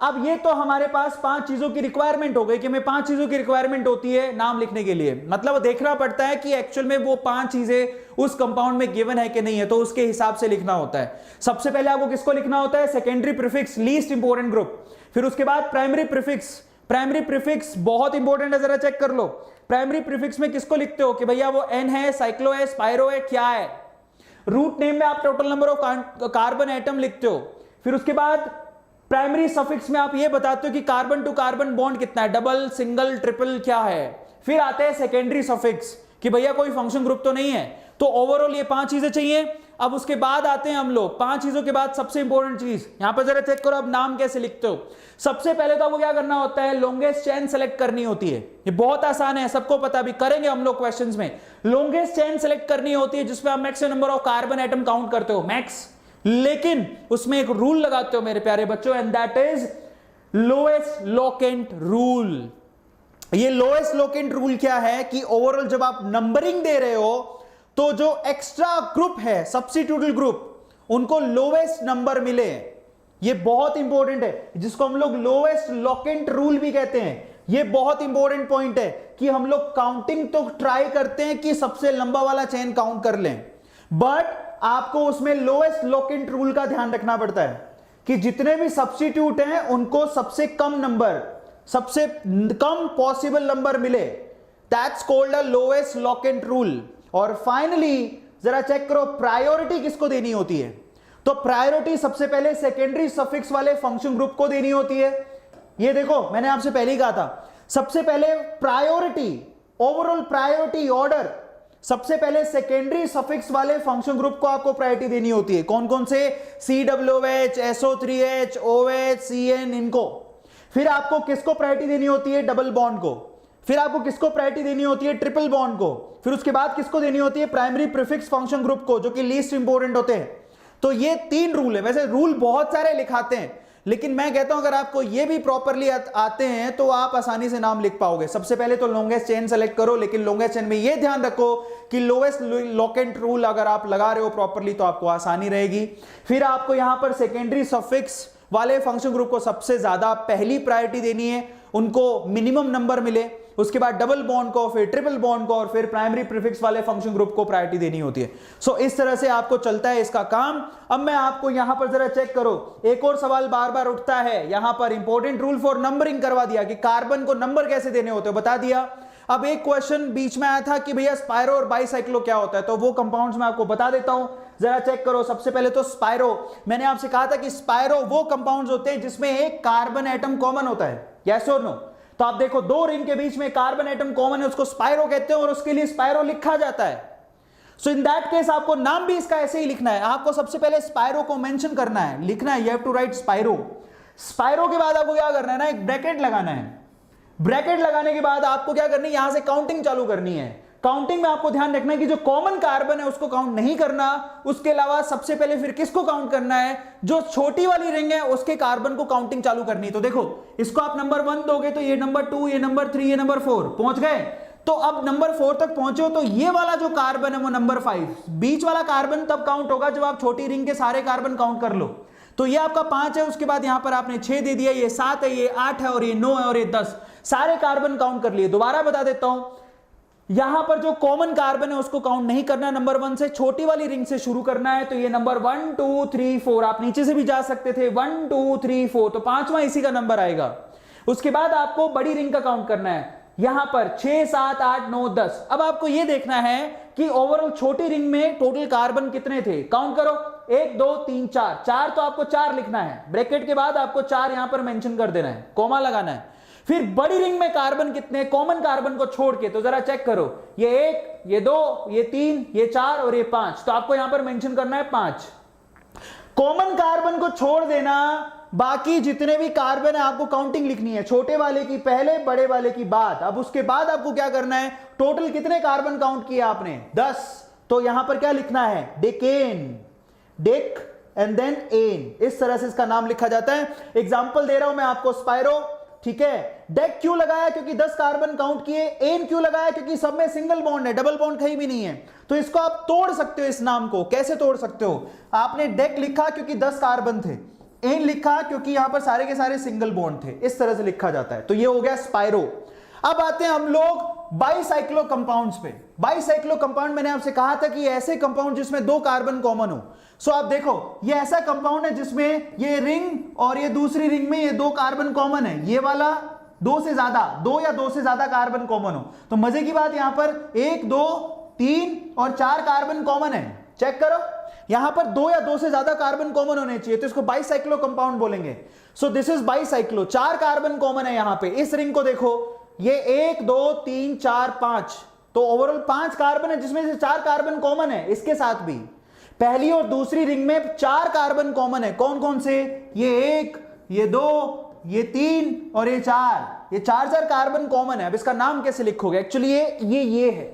Speaker 1: अब ये तो हमारे पास 5 चीजों की रिक्वायरमेंट हो गई कि हमें 5 चीजों की रिक्वायरमेंट होती है नाम लिखने के लिए, मतलब देखना पड़ता है कि एक्चुअल में वो 5 चीजें उस कंपाउंड में गिवन है कि नहीं है, तो उसके हिसाब से लिखना होता है। सबसे पहले आपको किसको लिखना होता है, secondary prefix, least important group. फिर उसके बाद प्राइमरी प्रीफिक्स, प्राइमरी प्रीफिक्स बहुत इंपॉर्टेंट है, जरा चेक कर लो। प्राइमरी प्रीफिक्स में किसको लिखते हो कि भैया वो N है, साइक्लो है, स्पाइरो है, क्या है। रूट नेम में आप total number of carbon atom लिखते हो। फिर उसके बाद प्राइमरी सफिक्स में आप ये बताते हो कि कार्बन टू कार्बन बॉन्ड कितना है, डबल, सिंगल, ट्रिपल क्या है। फिर आते हैं सेकेंडरी सफिक्स कि भैया कोई फंक्शन ग्रुप तो नहीं है। तो ओवरऑल ये 5 चीजें चाहिए। अब उसके बाद आते हैं हम लोग 5 चीजों के बाद सबसे इंपॉर्टेंट चीज, यहां पर जरा चेक करो अब नाम कैसे लिखते हो। सबसे पहले तो आपको क्या करना होता है, लॉन्गेस्ट चेन सेलेक्ट करनी होती है। ये बहुत आसान है, सबको पता, भी करेंगे हम लोग क्वेश्चंस में। लॉन्गेस्ट चेन सेलेक्ट करनी होती है जिसमें आप maximum number of carbon atom count करते हो, मैक्स। लेकिन उसमें एक रूल लगाते हो मेरे प्यारे बच्चों, and that is lowest locant rule. ये लोएस्ट लोकेंट रूल क्या है कि ओवरऑल जब आप नंबरिंग दे रहे हो तो जो एक्स्ट्रा ग्रुप है, सब्स्टिट्यूटल ग्रुप, उनको लोएस्ट नंबर मिले। ये बहुत इंपॉर्टेंट है, जिसको हम लोग लोएस्ट लोकेंट रूल भी कहते हैं। ये बहुत इंपॉर्टेंट पॉइंट है कि हम लोग काउंटिंग तो ट्राई करते हैं कि सबसे लंबा वाला चेन काउंट कर लें, बट आपको उसमें लोएस्ट लोकेंट रूल का ध्यान रखना पड़ता है कि जितने भी सब्स्टिट्यूट हैं उनको सबसे कम नंबर, सबसे कम पॉसिबल नंबर मिले। That's called a lowest locant rule. और फाइनली जरा चेक करो प्रायोरिटी किसको देनी होती है। तो प्रायोरिटी सबसे पहले सेकेंडरी सफिक्स वाले फंक्शन ग्रुप को देनी होती है। ये देखो मैंने आपसे पहले ही कहा था, सबसे पहले प्रायोरिटी, ओवरऑल प्रायोरिटी ऑर्डर, सबसे पहले सेकेंडरी सफिक्स वाले फंक्शन ग्रुप को आपको प्रायोरिटी देनी होती है। कौन कौन से, COOH, SO3H, OH, CN, इनको। फिर आपको किसको प्रायोरिटी देनी होती है, डबल बॉन्ड को। फिर आपको किसको प्रायोरिटी देनी होती है, ट्रिपल बॉन्ड को। फिर उसके बाद किसको देनी होती है, प्राइमरी प्रीफिक्स फंक्शन ग्रुप को, जो कि लीस्ट इंपॉर्टेंट होते हैं। तो ये 3 रूल है। वैसे रूल बहुत सारे लिखाते हैं, लेकिन मैं कहता हूं अगर आपको ये भी प्रॉपरली आते हैं तो आप आसानी से नाम लिख पाओगे। सबसे पहले तो लॉन्गेस्ट चेन सेलेक्ट करो, लेकिन लॉन्गेस्ट चेन में ये ध्यान रखो कि लोएस्ट लोकेंट रूल अगर आप लगा रहे हो प्रॉपरली तो आपको आसानी रहेगी। फिर आपको यहां पर सेकेंडरी सफिक्स वाले फंक्शन ग्रुप को सबसे ज्यादा पहली प्रायोरिटी देनी है, उनको मिनिमम नंबर मिले। उसके बाद डबल बॉन्ड को, फिर ट्रिपल बॉन्ड को, और फिर प्राइमरी प्रीफिक्स वाले फंक्शन ग्रुप को प्रायोरिटी देनी होती है। सो इस तरह से आपको चलता है इसका काम। अब मैं आपको यहां पर जरा चेक करो, एक और सवाल बार बार उठता है यहां पर, इंपॉर्टेंट रूल फॉर नंबरिंग करवा दिया कि कार्बन को नंबर कैसे देने होते हैं, बता दिया। अब एक क्वेश्चन बीच में आया था कि भैया स्पायरो और बाइसाइक्लो क्या होता है, तो वो कंपाउंड्स मैं आपको बता देता हूं, जरा चेक करो। सबसे पहले तो स्पायरो, मैंने आपसे कहा था कि स्पायरो वो कंपाउंड्स होते हैं जिसमें एक कार्बन एटम कॉमन होता है, यस और नो। तो आप देखो दो रिंग के बीच में कार्बन एटम कॉमन है, उसको स्पायरो कहते हैं और उसके लिए स्पायरो लिखा जाता है। सो इन दैट केस आपको नाम भी इसका ऐसे ही लिखना है, आपको सबसे पहले स्पायरो को मेंशन करना है, लिखना है, यू हैव टू राइट स्पायरो। स्पायरो के बाद आपको क्या करना है ना, एक ब्रैकेट लगाना है। ब्रैकेट लगाने के बाद आपको क्या करनी है, यहां से काउंटिंग चालू करनी है। काउंटिंग में आपको ध्यान रखना है कि जो कॉमन कार्बन है उसको काउंट नहीं करना, उसके अलावा सबसे पहले फिर किसको काउंट करना है, जो छोटी वाली रिंग है उसके कार्बन को काउंटिंग चालू करनी है। तो देखो इसको आप नंबर 1 दोगे तो ये नंबर 2, ये नंबर 3, ये नंबर 4 पहुंच गए। तो अब नंबर 4 तक पहुंचे हो तो ये वाला जो कार्बन है वो नंबर 5, बीच वाला कार्बन तब काउंट होगा जब आप छोटी रिंग के सारे कार्बन काउंट कर लो। तो ये आपका 5 है, उसके बाद यहां पर आपने 6 दे दिया, ये 7 है, ये 8 है, और ये 9 है, और ये 10, सारे कार्बन काउंट कर लिए। दोबारा बता देता हूं, यहां पर जो कॉमन कार्बन है उसको काउंट नहीं करना, नंबर 1 से छोटी वाली रिंग से शुरू करना है। तो ये नंबर 1 2 3 4, आप नीचे से भी जा सकते थे, 1 2 3 4, तो पांचवा इसी का नंबर आएगा। उसके बाद आपको बड़ी रिंग का काउंट करना है, यहां पर 6 7 8 9 10। अब आपको यह देखना है कि ओवरऑल छोटी रिंग में टोटल कार्बन कितने थे, काउंट करो, 1 2 3 4, 4 तो आपको 4 लिखना है, ब्रैकेट के बाद आपको 4 यहां पर मेंशन कर देना है, कॉमा लगाना है। फिर बड़ी रिंग में कार्बन कितने, कॉमन कार्बन को छोड़ के, तो जरा चेक करो, ये 1, ये 2, ये 3, ये 4 और ये 5, तो आपको यहां पर मेंशन करना है 5। कॉमन कार्बन को छोड़ देना, बाकी जितने भी कार्बन है आपको काउंटिंग लिखनी है, छोटे वाले की पहले, बड़े वाले की बाद। अब उसके बाद आपको क्या करना है, टोटल कितने कार्बन काउंट किया आपने, 10, तो यहां पर क्या लिखना है, decane, dec and then N, इस तरह से इसका नाम लिखा जाता है। एग्जांपल दे रहा हूं मैं आपको, स्पायरो, ठीक है, डेक क्यों लगाया, क्योंकि 10 कार्बन काउंट किए, एन क्यों लगाया, क्योंकि सब में सिंगल बॉन्ड है, डबल बॉन्ड कहीं भी नहीं है। तो इसको आप तोड़ सकते हो, इस नाम को कैसे तोड़ सकते हो, आपने डेक लिखा क्योंकि 10 कार्बन थे, एन लिखा क्योंकि यहां पर सारे के सारे सिंगल बॉन्ड थे, इस तरह से लिखा जाता है। तो ये हो गया स्पायरो। अब आते हैं हम लोग बाइसाइक्लो कंपाउंड्स पे। बाइसाइक्लो कंपाउंड मैंने आपसे कहा था कि ऐसे कंपाउंड जिसमें 2 कार्बन कॉमन हो। सो आप देखो ये ऐसा कंपाउंड है जिसमें ये रिंग और ये दूसरी रिंग में ये 2 कार्बन कॉमन है, ये वाला 2 से ज्यादा, 2 या 2 से ज्यादा कार्बन कॉमन हो। तो मजे की बात यहां पर 1 2 3 और 4 कार्बन कॉमन है, चेक करो, यहां पर 2 या 2 से ज्यादा कार्बन कॉमन होने चाहिए, तो इसको बाइसाइक्लो कंपाउंड बोलेंगे। सो this is bicyclo, 4 carbon common है यहां पे। इस रिंग को देखो, ये 1 2 3 4 5, तो ओवरऑल 5 कार्बन है जिसमें से 4 कार्बन कॉमन है, इसके साथ भी पहली और दूसरी रिंग में 4 कार्बन कॉमन है। कौन कौन से, ये 1, ये 2, ये 3 और ये 4, ये 4 कार्बन कॉमन है। अब इसका नाम कैसे लिखोगे, एक्चुअली ये है।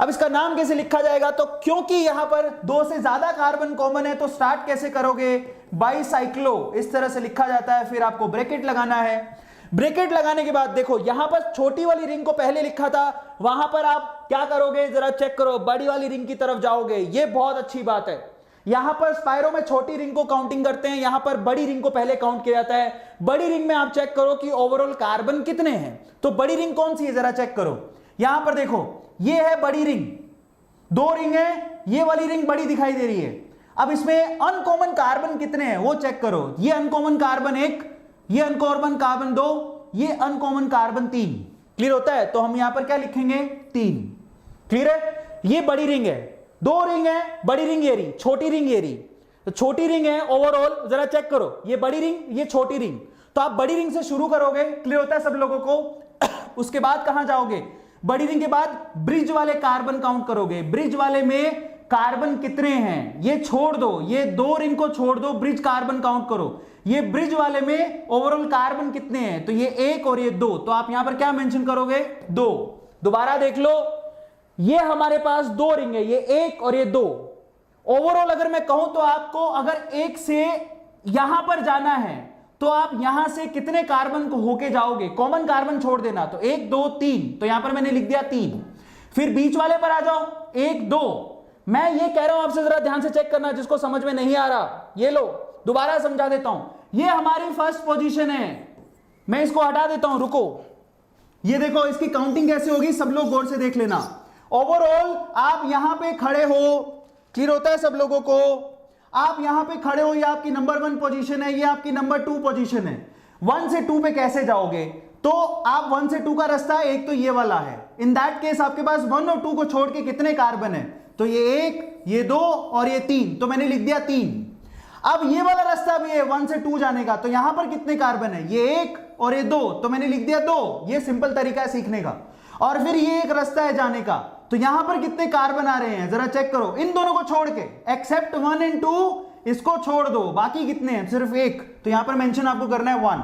Speaker 1: अब इसका नाम कैसे लिखा जाएगा, तो क्योंकि यहां पर 2 से ज्यादा कार्बन कॉमन है तो स्टार्ट कैसे करोगे, बाइसाइक्लो, इस तरह से लिखा जाता है। फिर आपको ब्रैकेट लगाना है, ब्रैकेट लगाने के बाद देखो यहां पर छोटी वाली रिंग को पहले लिखा था, वहां पर आप क्या करोगे, जरा चेक करो, बड़ी वाली रिंग की तरफ जाओगे। ये बहुत अच्छी बात है, यहां पर स्पायरो में छोटी रिंग को काउंटिंग करते हैं, यहां पर बड़ी रिंग को पहले काउंट किया जाता है। बड़ी रिंग में आप चेक करो कि ओवरऑल कार्बन कितने हैं, तो बड़ी रिंग कौन सी है, जरा चेक करो, यहां पर देखो ये है बड़ी रिंग, 2 रिंग है, ये वाली रिंग बड़ी दिखाई दे रही है। अब इसमें अनकॉमन कार्बन कितने हैं वो चेक करो, ये अनकॉमन कार्बन 1, ये अनकॉमन कार्बन 2, ये अनकॉमन कार्बन 3। क्लियर होता है, तो हम यहां पर क्या लिखेंगे, 3। क्लियर है, ये बड़ी रिंग है, 2 रिंग है, बड़ी रिंग ये रही, छोटी रिंग ये रही, तो छोटी रिंग है ओवरऑल, जरा चेक करो, ये बड़ी रिंग, ये छोटी रिंग, तो आप बड़ी रिंग से शुरू करोगे। क्लियर होता है सब लोगों को। उसके बाद कहां जाओगे, बड़ी रिंग के बाद ब्रिज वाले कार्बन काउंट करोगे, ब्रिज वाले में कार्बन कितने हैं, ये छोड़ दो, ये 2 रिंग को छोड़ दो, ब्रिज कार्बन काउंट करो। ये ब्रिज वाले में ओवरऑल कार्बन कितने हैं, तो ये 1 और ये 2, तो आप यहां पर क्या मेंशन करोगे, 2। दोबारा देख लो, ये हमारे पास 2 रिंग है, ये 1 और ये 2। ओवरऑल अगर मैं कहूं तो आपको अगर 1 से यहां पर जाना है तो आप यहां से कितने कार्बन को होके जाओगे, कॉमन कार्बन छोड़ देना, तो 1 2 3, तो यहां पर मैंने लिख दिया 3। फिर बीच वाले पर आ जाओ, 1 2। मैं ये कह रहा हूं आपसे, जरा ध्यान से चेक करना, जिसको समझ में नहीं आ रहा, ये लो दोबारा समझा देता हूं। ये हमारी फर्स्ट पोजीशन है, मैं इसको हटा देता हूं, रुको, ये देखो इसकी काउंटिंग कैसे होगी, सब लोग गौर से देख लेना। ओवरऑल आप यहां पे खड़े हो, क्लियर होता है सब लोगों को, आप यहां पे खड़े हो, ये आपकी नंबर 1 पोजीशन है, ये आपकी नंबर 2 पोजीशन है। 1 से 2 पे कैसे जाओगे, तो आप 1 से 2 का रास्ता एक तो ये वाला है। इन दैट केस आपके पास 1 और 2 को छोड़ के कितने कार्बन है, तो ये 1, ये 2 और ये 3, तो मैंने लिख दिया 3। अब ये वाला रास्ता भी है 1 से 2 जाने का, तो यहां पर कितने कार्बन है, ये 1 और ये 2, तो मैंने लिख दिया 2। ये सिंपल तरीका है सीखने का। और फिर ये एक रास्ता है जाने का, तो यहां पर कितने कार्बन आ रहे हैं जरा चेक करो, इन दोनों को छोड़ के, एक्सेप्ट 1 एंड 2, इसको छोड़ दो, बाकी कितने हैं, सिर्फ 1, तो यहां पर मेंशन आपको करना है 1।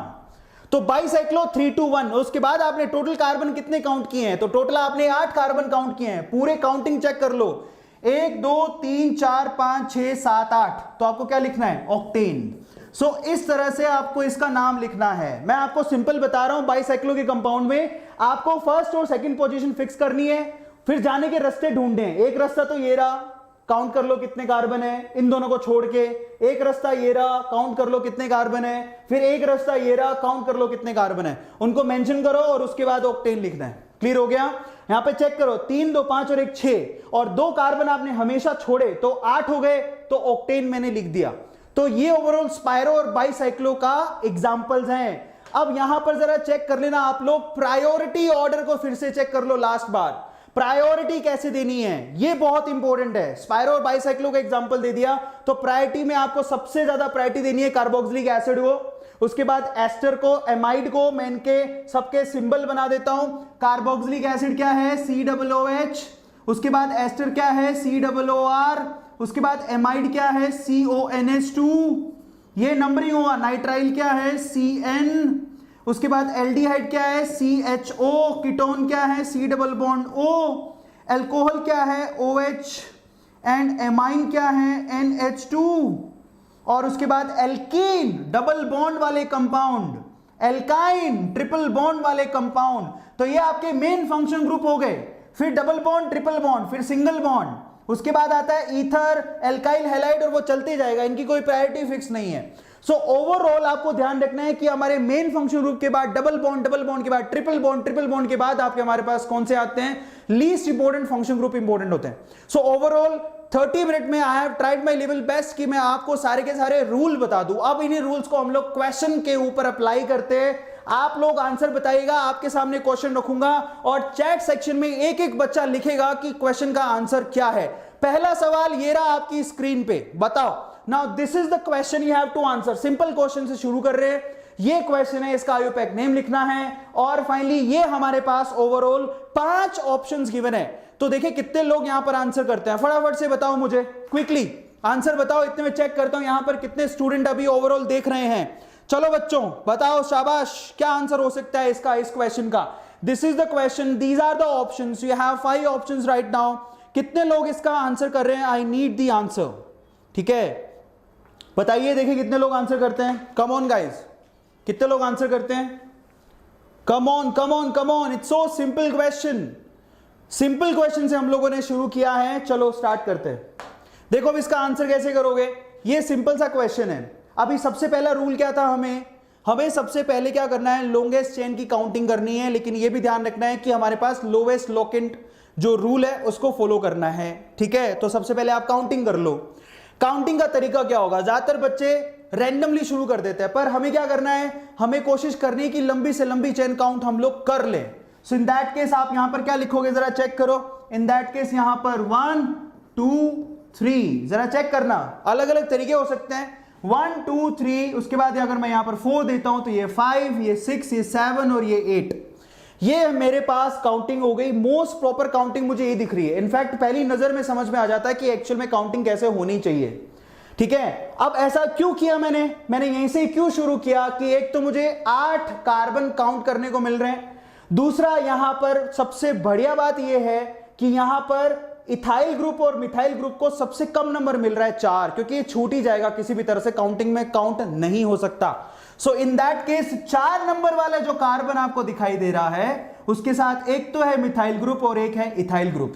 Speaker 1: तो बाइसाइक्लो 321, उसके बाद आपने टोटल कार्बन कितने काउंट किए हैं, तो टोटल आपने 8 कार्बन काउंट किए हैं। पूरे काउंटिंग चेक कर लो, 1 2 3 4 5 6 7 8, तो आपको क्या लिखना है, ऑक्टेन। सो इस तरह से आपको इसका नाम लिखना है। मैं आपको सिंपल बता रहा हूं, बाइसाइक्लो के कंपाउंड में आपको फर्स्ट और सेकंड पोजीशन फिक्स करनी है, फिर जाने के रास्ते ढूंढने हैं। एक रास्ता तो ये रहा, काउंट कर लो कितने कार्बन है इन दोनों को छोड़ के, एक रास्ता ये रहा, काउंट कर लो कितने कार्बन है, फिर एक रास्ता ये रहा, काउंट कर लो कितने कार्बन है, उनको मेंशन करो और उसके बाद ऑक्टेन लिखना है। क्लियर हो गया। यहां पे चेक करो, 3 2 5 और 1 6, और 2 कार्बन आपने हमेशा छोड़े तो 8 हो गए, तो ऑक्टेन मैंने लिख दिया। तो ये ओवरऑल स्पाइरो और बाइसाइक्लो का एग्जांपल्स हैं। अब यहां पर जरा चेक कर लेना आप लोग, प्रायोरिटी ऑर्डर को फिर से चेक कर लो लास्ट बार, प्रायोरिटी कैसे देनी है, ये बहुत इंपॉर्टेंट है। स्पाइरो और बाइसाइक्लो का एग्जांपल दे दिया, तो प्रायोरिटी में आपको सबसे ज्यादा प्रायोरिटी देनी है कार्बोक्सिलिक एसिड को, उसके बाद एस्टर को, एमाइड को। मैं इनके सबके सिंबल बना देता हूं। कार्बोक्सिलिक एसिड क्या है, COOH, उसके बाद एस्टर क्या है, COOR, उसके बाद एमाइड क्या है, CONH2, ये नंबरिंग हुआ। नाइट्राइल क्या है, CN, उसके बाद एल्डिहाइड क्या है, CHO, कीटोन क्या है, C+O, अल्कोहल क्या है, OH, एंड एमाइन क्या है, NH2, और उसके बाद एल्कीन, डबल बॉन्ड वाले कंपाउंड, एल्काइन, ट्रिपल बॉन्ड वाले कंपाउंड। तो ये आपके मेन फंक्शन ग्रुप हो गए। फिर डबल बॉन्ड, ट्रिपल बॉन्ड, फिर सिंगल बॉन्ड, उसके बाद आता है ईथर, एल्काइल हैलाइड, और वो चलते जाएगा, इनकी कोई प्रायोरिटी फिक्स नहीं है। सो ओवरऑल आपको ध्यान रखना है कि हमारे मेन फंक्शन ग्रुप के बाद डबल बॉन्ड के बाद ट्रिपल बॉन्ड के बाद आपके हमारे पास कौन से आते हैं, least important function group important होते हैं। सो ओवरऑल 30 मिनट में I have tried my level best कि मैं आपको सारे के सारे रूल बता दूं। अब इन्हीं रूल्स को हम लोग क्वेश्चन के ऊपर अप्लाई करते हैं। आप लोग आंसर बताइएगा, आपके सामने क्वेश्चन रखूंगा और चैट सेक्शन में एक एक बच्चा लिखेगा कि क्वेश्चन का आंसर क्या है। पहला सवाल ये रहा आपकी स्क्रीन पे, बताओ। Now this is the question you have to answer. Simple question से शुरू कर रहे हैं। ये क्वेश्चन है, इसका आईयूपैक नेम लिखना है, और फाइनली ये हमारे पास ओवरऑल 5 ऑप्शंस गिवन है। तो देखिए कितने लोग यहां पर आंसर करते हैं, फटाफट से बताओ मुझे, क्विकली आंसर बताओ। इतने में चेक करता हूं यहां पर कितने स्टूडेंट अभी ओवरऑल देख रहे हैं। चलो बच्चों बताओ, शाबाश, क्या आंसर हो सकता है इसका, इस क्वेश्चन का। This is the question, these are the options, you have 5 options right now. कितने लोग इसका आंसर कर रहे हैं, आई नीड द आंसर। ठीक है, बताइए, देखिए कितने लोग आंसर करते हैं। कम ऑन गाइज, कितने लोग आंसर करते हैं, कम on come on come on. It's so simple question, simple question से हम लोगों ने शुरू किया है। चलो स्टार्ट करते हैं। देखो अब इसका आंसर कैसे करोगे, ये सिंपल सा क्वेश्चन है। अभी सबसे पहला रूल क्या था, हमें सबसे पहले क्या करना है, लॉन्गेस्ट चेन की काउंटिंग करनी है। लेकिन ये भी ध्यान रखना है कि हमारे पास लोवेस्ट लोकेंट जो रूल है उसको फॉलो करना है। ठीक है, तो सबसे पहले आप काउंटिंग कर लो। काउंटिंग का तरीका क्या होगा, ज्यादातर बच्चे रैंडमली शुरू कर देते हैं, पर हमें क्या करना है, हमें कोशिश करनी है कि लंबी से लंबी चेन काउंट हम लोग कर लें। सो इन दैट केस आप यहां पर क्या लिखोगे, जरा चेक करो। इन दैट केस यहां पर 1 2 3, जरा चेक करना, अलग अलग तरीके हो सकते हैं। 1 2 3, उसके बाद अगर मैं यहां पर 4 देता हूं तो ये 5, ये 6, ये 7 और ये 8। ये मेरे पास काउंटिंग हो गई। मोस्ट प्रॉपर काउंटिंग मुझे ये दिख रही है। इनफैक्ट पहली नजर में समझ में आ जाता है कि एक्चुअल में काउंटिंग कैसे होनी चाहिए। ठीक है, अब ऐसा क्यों किया मैंने यहीं से क्यों शुरू किया कि एक तो मुझे 8 कार्बन काउंट करने को मिल रहे हैं, दूसरा यहां पर सबसे बढ़िया बात यह है कि यहां पर इथाइल ग्रुप और मिथाइल ग्रुप को सबसे कम नंबर मिल रहा है 4, क्योंकि ये छूट ही जाएगा, किसी भी तरह से काउंटिंग में काउंट नहीं हो सकता। सो इन दैट केस 4 नंबर वाला जो कार्बन आपको दिखाई दे रहा है उसके साथ एक तो है मिथाइल ग्रुप और एक है इथाइल ग्रुप।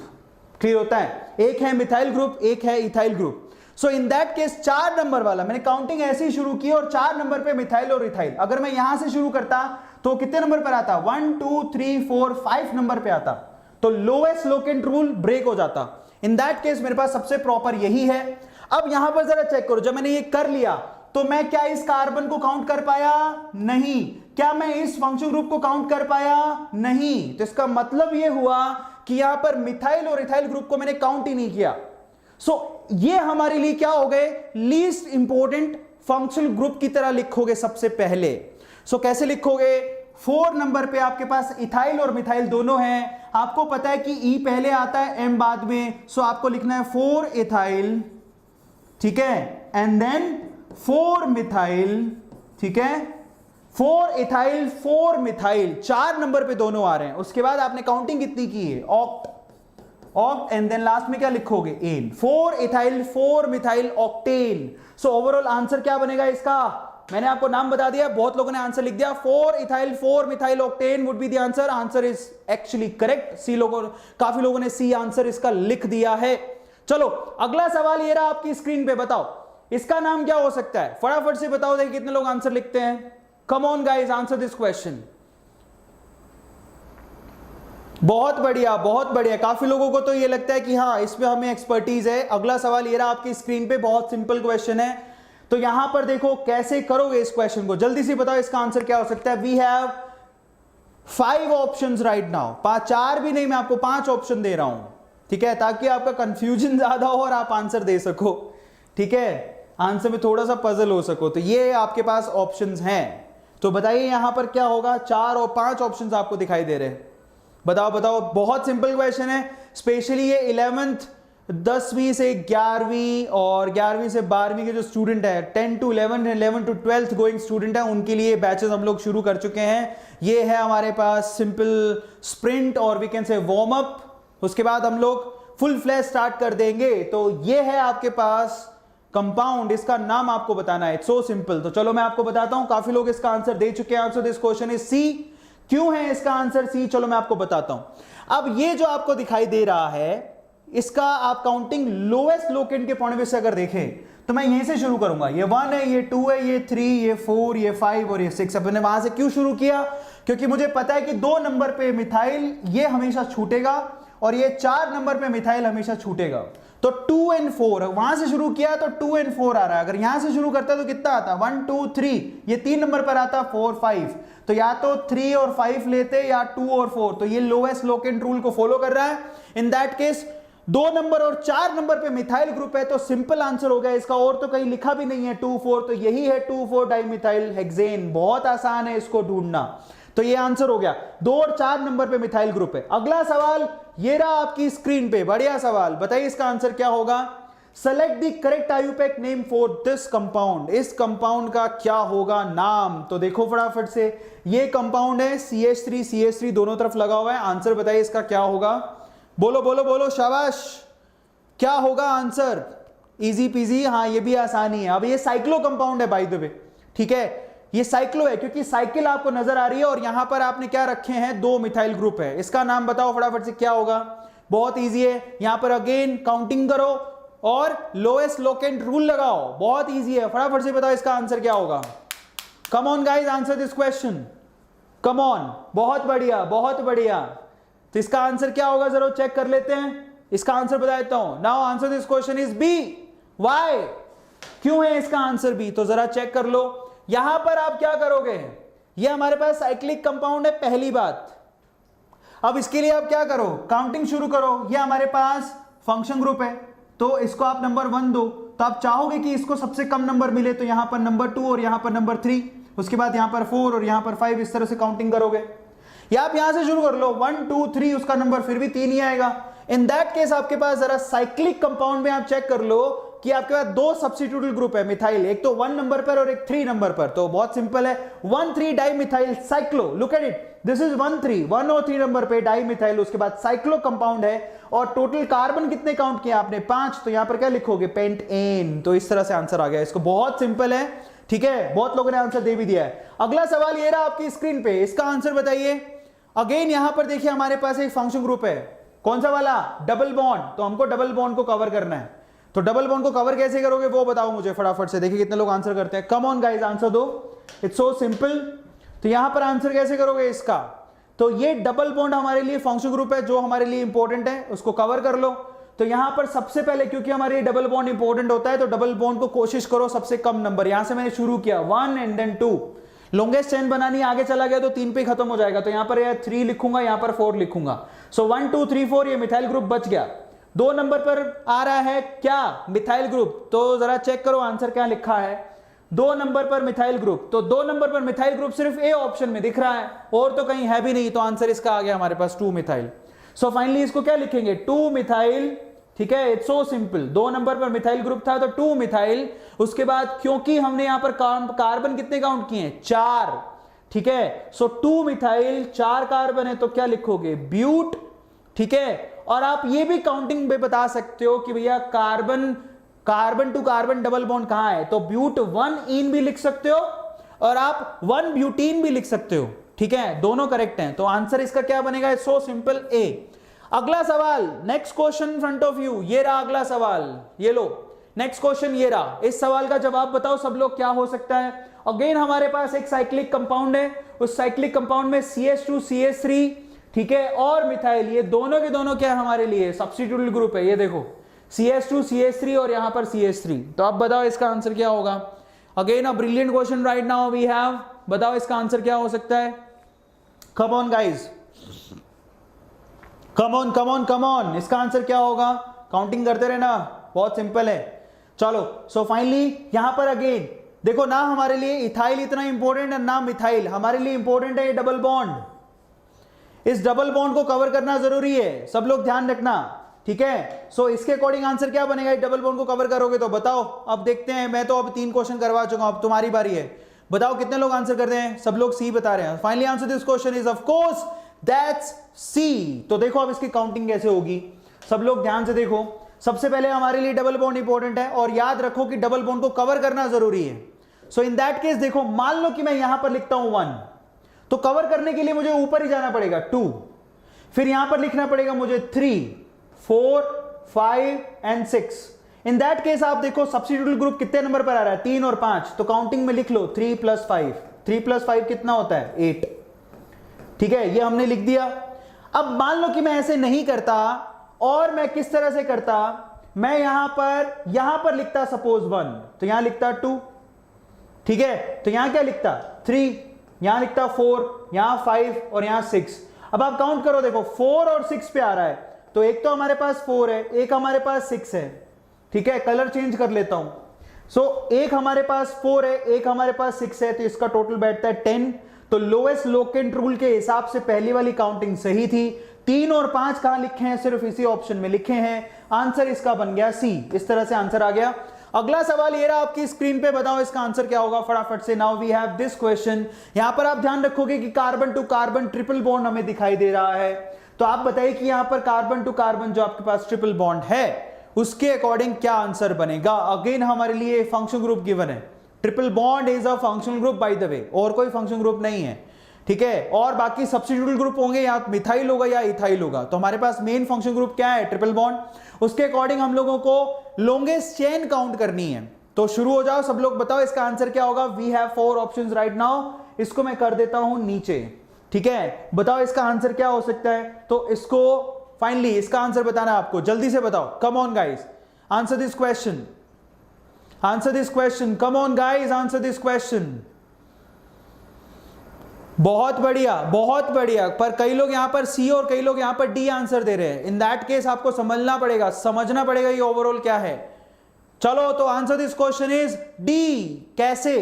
Speaker 1: क्लियर होता है, एक है मिथाइल ग्रुप, एक है ethyl group. So in that case 4 number वाला मैंने काउंटिंग ऐसे ही शुरू की और 4 नंबर पे मिथाइल और इथाइल। अगर मैं यहां से शुरू करता तो कितने नंबर पर आता? 1 2 3 4 5 नंबर पे आता, तो लोएस्ट लोकेंट रूल ब्रेक हो जाता। इन दैट केस मेरे पास सबसे प्रॉपर यही है। अब यहां पर जरा चेक करो, जब मैंने ये कर लिया तो मैं क्या इस कार्बन को काउंट कर पाया? नहीं। क्या मैं इस फंक्शन ग्रुप को काउंट कर पाया? नहीं। तो इसका मतलब ये हुआ कि यहां पर मिथाइल और इथाइल ग्रुप को मैंने काउंट ही नहीं किया। सो ये हमारे लिए क्या हो गए? लीस्ट इंपॉर्टेंट फंक्शनल ग्रुप की तरह लिखोगे सबसे पहले। सो कैसे लिखोगे? 4 नंबर पे आपके पास इथाइल और मिथाइल दोनों हैं। आपको पता है कि ई पहले आता है, एम बाद में। सो आपको लिखना है 4 इथाइल, ठीक है, एंड देन 4 मिथाइल, ठीक है, 4 इथाइल 4 मिथाइल, 4 नंबर पे दोनों आ रहे हैं। उसके बाद आपने काउंटिंग कितनी की है? Oct, oct, and then last में क्या लिखोगे? N. 4 ethyl 4 methyl octane. So overall answer क्या बनेगा इसका? मैंने आपको नाम बता दिया, बहुत लोगों ने आंसर लिख दिया। 4 ethyl 4 methyl octane would be the answer. Answer is actually correct. See लोगों, काफी लोगों ने सी आंसर इसका लिख दिया है। चलो अगला सवाल ये रहा आपकी स्क्रीन पे, बताओ इसका नाम क्या हो सकता है? फटाफट से बताओ, देखिए कितने लोग आंसर लिखते हैं। Come on guys, answer this question. बहुत बढ़िया, बहुत बढ़िया। काफी लोगों को तो ये लगता है कि हाँ इसमें हमें एक्सपर्टीज है। अगला सवाल ये रहा आपकी स्क्रीन पे, बहुत सिंपल क्वेश्चन है। तो यहां पर देखो कैसे करोगे इस क्वेश्चन को, जल्दी से बताओ इसका आंसर क्या हो सकता है। We have 5 options right now. 4 भी नहीं, मैं आपको 5 ऑप्शन दे रहा हूं, ठीक है, ताकि आपका कंफ्यूजन ज्यादा हो और आप आंसर दे सको, ठीक है, आंसर में थोड़ा सा पजल हो सको। तो ये आपके पास ऑप्शंस हैं। तो बताइए यहां पर क्या होगा? 4 और 5 ऑप्शंस आपको दिखाई दे रहे हैं। बताओ बताओ। बहुत सिंपल क्वेश्चन है। स्पेशली ये 11th 10वीं से 11वीं और 11वीं से 12वीं के जो स्टूडेंट है, 10 to 11 11 to 12th going student है, उनके लिए बैचेस हम लोग शुरू कर चुके हैं। ये है हमारे पास सिंपल स्प्रिंट और we can say warm up. उसके बाद हम लोग फुल फ्लैश स्टार्ट कर देंगे। तो ये है आपके पास कंपाउंड, इसका नाम आपको बताना है। It's so simple. तो चलो मैं आपको बताता हूं, काफी लोग इसका आंसर दे चुके हैं। Answer this question is C. क्यों है इसका आंसर सी? चलो मैं आपको बताता हूं। अब ये जो आपको दिखाई दे रहा है, इसका आप काउंटिंग लोएस्ट लोकेंट के पॉइंट से अगर देखें तो मैं यहीं से शुरू करूंगा। ये 1 है, ये 2 है, ये 3, ये 4, ये 5 और ये 6। अब मैंने वहां से क्यों शुरू किया? क्योंकि मुझे पता है कि 2 नंबर पे मिथाइल ये हमेशा छूटेगा और ये 4 नंबर पे मिथाइल हमेशा छूटेगा। तो 2 और 4 वहां से शुरू किया तो 2 और 4 आ रहा है। अगर यहां से शुरू करता तो कितना आता? 1 2 3, ये 3 नंबर पर आता 4 5। तो या तो 3 और 5 लेते या 2 और 4। तो ये लोएस्ट लोकेंट रूल को फॉलो कर रहा है। इन दैट केस 2 नंबर और 4 नंबर पे मिथाइल ग्रुप है, तो सिंपल आंसर हो गया इसका। और तो कहीं लिखा भी नहीं है 2 4, तो यही है 2 4 डाइमिथाइल हेक्सेन। बहुत आसान है इसको ढूंढना। तो ये आंसर हो गया। 2 और 4 नंबर पे मिथाइल ग्रुप है। अगला सवाल ये रहा आपकी स्क्रीन पे, बढ़िया सवाल। बताइए इसका आंसर क्या होगा? Select the correct IUPAC name for this compound. इस कंपाउंड का क्या होगा नाम? तो देखो फटाफट से, ये कंपाउंड है CH3 दोनों तरफ लगा हुआ है। आंसर बताइए इसका क्या होगा? बोलो बोलो बोलो, शाबाश। क्या होगा आंसर? Easy PG. हाँ ये भी आसानी है। अब ये साइक्लो कंपाउंड है बाय द वे, ठीक है, ये साइक्लो है क्योंकि साइकिल आपको नजर आ रही है और यहां पर आपने क्या रखे हैं? 2 मिथाइल ग्रुप है। इसका नाम बताओ फटाफट से क्या होगा? बहुत इजी है। यहां पर अगेन काउंटिंग करो और लोएस्ट लोकेंट रूल लगाओ। बहुत इजी है, फटाफट से बताओ इसका आंसर क्या होगा? Come on guys, answer this question, come on. बहुत बढ़िया, बहुत बढ़िया। तो इसका आंसर क्या होगा जरा चेक कर लेते हैं। इसका आंसर बता देता हूं। Now answer this question is B. Why? क्यों है इसका आंसर बी? तो जरा चेक कर लो। यहां पर आप क्या करोगे? ये हमारे पास साइक्लिक कंपाउंड है, पहली बात। अब इसके लिए आप क्या करो? काउंटिंग शुरू करो। ये हमारे पास फंक्शन ग्रुप है, तो इसको आप नंबर 1 दो। तो आप चाहोगे कि इसको सबसे कम नंबर मिले, तो यहां पर नंबर 2 और यहां पर नंबर 3, उसके बाद यहां पर 4 और यहां पर 5, इस तरह से काउंटिंग करोगे। या आप यहां से शुरू कर लो 1 2 3, उसका नंबर फिर भी 3 ही आएगा। इन दैट केस आपके पास जरा साइक्लिक कंपाउंड में आप चेक कर लो कि आपके पास 2 सब्स्टिट्यूटल ग्रुप है मिथाइल, एक तो 1 नंबर पर और एक 3 नंबर पर। तो बहुत सिंपल है, 1,3 dimethyl cyclo. Look at it, this is 1,3, 1 और 3 नंबर पे डाइमिथाइल, उसके बाद साइक्लो कंपाउंड है। और टोटल कार्बन कितने काउंट किया आपने? 5। तो यहां पर क्या लिखोगे? पेंटेन। तो इस तरह से आंसर आ गया। इसको बहुत सिंपल है, ठीक है, बहुत लोगों ने आंसर दे भी दिया है। अगला सवाल ये रहा आपकी स्क्रीन पे, इसका आंसर बताइए। अगेन यहां पर देखिए हमारे पास एक फंक्शन ग्रुप है, कौन सा वाला? Double bond. तो हमको डबल बॉन्ड को कवर करना है। तो डबल बॉन्ड को कवर कैसे करोगे वो बताओ मुझे फटाफट से। देखिए कितने लोग आंसर करते हैं। कम ऑन गाइस, आंसर दो। It's so simple. तो यहां पर आंसर कैसे करोगे इसका? तो ये डबल बॉन्ड हमारे लिए फंक्शन ग्रुप है जो हमारे लिए इंपॉर्टेंट है, उसको कवर कर लो। तो यहां पर सबसे पहले क्योंकि हमारे डबल बॉन्ड इंपॉर्टेंट होता है तो डबल बॉन्ड को कोशिश करो सबसे कम नंबर, यहां से मैंने शुरू किया 1 एंड देन 2, लॉन्गेस्ट चेन बनानी, आगे चला गया तो 3 पे खत्म हो जाएगा, तो यहां पर 3 लिखूंगा, यहां पर 4 लिखूंगा। सो 1 2 3 4 ये मिथाइल ग्रुप बच गया। 2 नंबर पर आ रहा है क्या? Methyl group. तो जरा चेक करो आंसर क्या लिखा है। 2 नंबर पर मिथाइल ग्रुप, तो 2 नंबर पर मिथाइल ग्रुप सिर्फ ए ऑप्शन में दिख रहा है और तो कहीं है भी नहीं, तो आंसर इसका आ गया हमारे पास 2 मिथाइल। सो फाइनली इसको क्या लिखेंगे? 2 मिथाइल। ठीक है, इट्स सो सिंपल। 2 नंबर पर मिथाइल ग्रुप था तो 2 मिथाइल। उसके बाद क्योंकि हमने यहां पर कार्बन कितने काउंट किए? 4। ठीक है, सो 2 मिथाइल, 4 कार्बन है तो क्या लिखोगे? ब्यूट। ठीक है, और आप ये भी काउंटिंग में बता सकते हो कि भैया carbon to carbon double bond कहां है, तो ब्यूट 1 इन भी लिख सकते हो और आप 1 ब्यूटीन भी लिख सकते हो। ठीक है, दोनों करेक्ट हैं, तो आंसर इसका क्या बनेगा? सो सिंपल, ए। अगला सवाल, next question front of you, ये रहा अगला सवाल, ये लो नेक्स्ट क्वेश्चन ये रहा। इस सवाल का जवाब बताओ सब लोग, क्या हो सकता है? अगेन हमारे पास एक साइक्लिक कंपाउंड है, उस साइक्लिक कंपाउंड में CH2 CH3, ठीक है, और मिथाइल, ये दोनों के दोनों क्या हमारे लिए सब्स्टिट्यूटेड ग्रुप है। ये देखो CH2 CH3 और यहां पर CH3, तो अब बताओ इसका आंसर क्या होगा? Again a brilliant question right now we have. बताओ इसका आंसर क्या हो सकता है? Come on guys, come on come on come on, इसका आंसर क्या होगा? काउंटिंग करते रहना, बहुत सिंपल है। चलो, सो फाइनली यहां पर अगेन देखो ना, हमारे लिए इथाइल इतना इंपॉर्टेंट है ना मिथाइल, हमारे लिए इंपॉर्टेंट है ये डबल बॉन्ड। इस डबल बॉन्ड को कवर करना जरूरी है, सब लोग ध्यान रखना। ठीक है, सो इसके अकॉर्डिंग आंसर क्या बनेगा? डबल बॉन्ड को कवर करोगे तो बताओ। अब देखते हैं, मैं तो अब 3 क्वेश्चन करवा चुका हूं, अब तुम्हारी बारी है। बताओ कितने लोग आंसर करते हैं? सब लोग सी बता रहे हैं। Finally answer this question is of course that's see. तो देखो अब इसकी काउंटिंग कैसे होगी, सब लोग ध्यान से देखो। सबसे पहले हमारे लिए डबल बॉन्ड इंपॉर्टेंट है और याद रखो कि डबल बॉन्ड को कवर करना जरूरी है। सो इन दैट केस देखो, मान लो कि मैं यहां पर लिखता हूं 1, तो कवर करने के लिए मुझे ऊपर ही जाना पड़ेगा 2, फिर यहां पर लिखना पड़ेगा मुझे 3 4 5 एंड 6। इन दैट केस आप देखो सब्स्टिट्यूटेड ग्रुप कितने नंबर पर आ रहा है? 3 और 5, तो काउंटिंग में लिख लो 3 + 5। 3 + 5 कितना होता है? 8। ठीक है, ये हमने लिख दिया। अब मान लो कि मैं ऐसे नहीं करता और मैं किस तरह से करता, मैं यहां पर लिखता सपोज 1, तो यहां लिखता 2। ठीक है, तो यहां क्या लिखता? 3, यहां लिखता 4, यहां 5 और यहां 6। अब आप काउंट करो, देखो 4 और 6 पे आ रहा है, तो एक तो हमारे पास 4 है, एक हमारे पास 6 है। ठीक है, कलर चेंज कर लेता हूं। सो एक हमारे पास 4 है, एक हमारे पास 6 है, तो इसका टोटल बैठता है 10। तो लोएस्ट लोकेंट रूल के हिसाब से पहली वाली काउंटिंग सही थी। 3 और 5 कहां लिखे हैं? सिर्फ इसी ऑप्शन में लिखे हैं। आंसर इसका बन गया सी। इस तरह से आंसर आ गया। अगला सवाल ये रहा आपकी स्क्रीन पे, बताओ इसका आंसर क्या होगा फटाफट से। Now we have this question. यहां पर आप ध्यान रखोगे कि carbon to carbon triple bond हमें दिखाई दे रहा है, तो आप बताइए कि यहां पर कार्बन टू कार्बन जो आपके पास ट्रिपल बॉन्ड है उसके अकॉर्डिंग क्या आंसर बनेगा। अगेन हमारे लिए फंक्शन ग्रुप गिवन है, triple bond is a functional group by the way, और कोई फंक्शन ग्रुप नहीं है। ठीक है, और बाकी सब्स्टिट्यूटेड ग्रुप होंगे, या मिथाइल होगा या इथाइल होगा। तो हमारे पास मेन फंक्शन ग्रुप क्या है? Triple bond. उसके अकॉर्डिंग हम लोगों को लॉन्गेस्ट चेन काउंट करनी है। तो शुरू हो जाओ सब लोग, बताओ इसका आंसर क्या होगा। We have 4 options right now. इसको मैं कर देता हूं नीचे। ठीक है, बताओ इसका आंसर क्या हो सकता है। तो इसको फाइनली इसका आंसर बताना है आपको, जल्दी से बताओ। Come on guys, answer this question, answer this question, come on guys, answer this question. बहुत बढ़िया, बहुत बढ़िया। पर कई लोग यहां पर सी और कई लोग यहां पर डी आंसर दे रहे हैं। इन दैट केस आपको समझना पड़ेगा, समझना पड़ेगा ये ओवरऑल क्या है। चलो, तो answer this question is D. कैसे?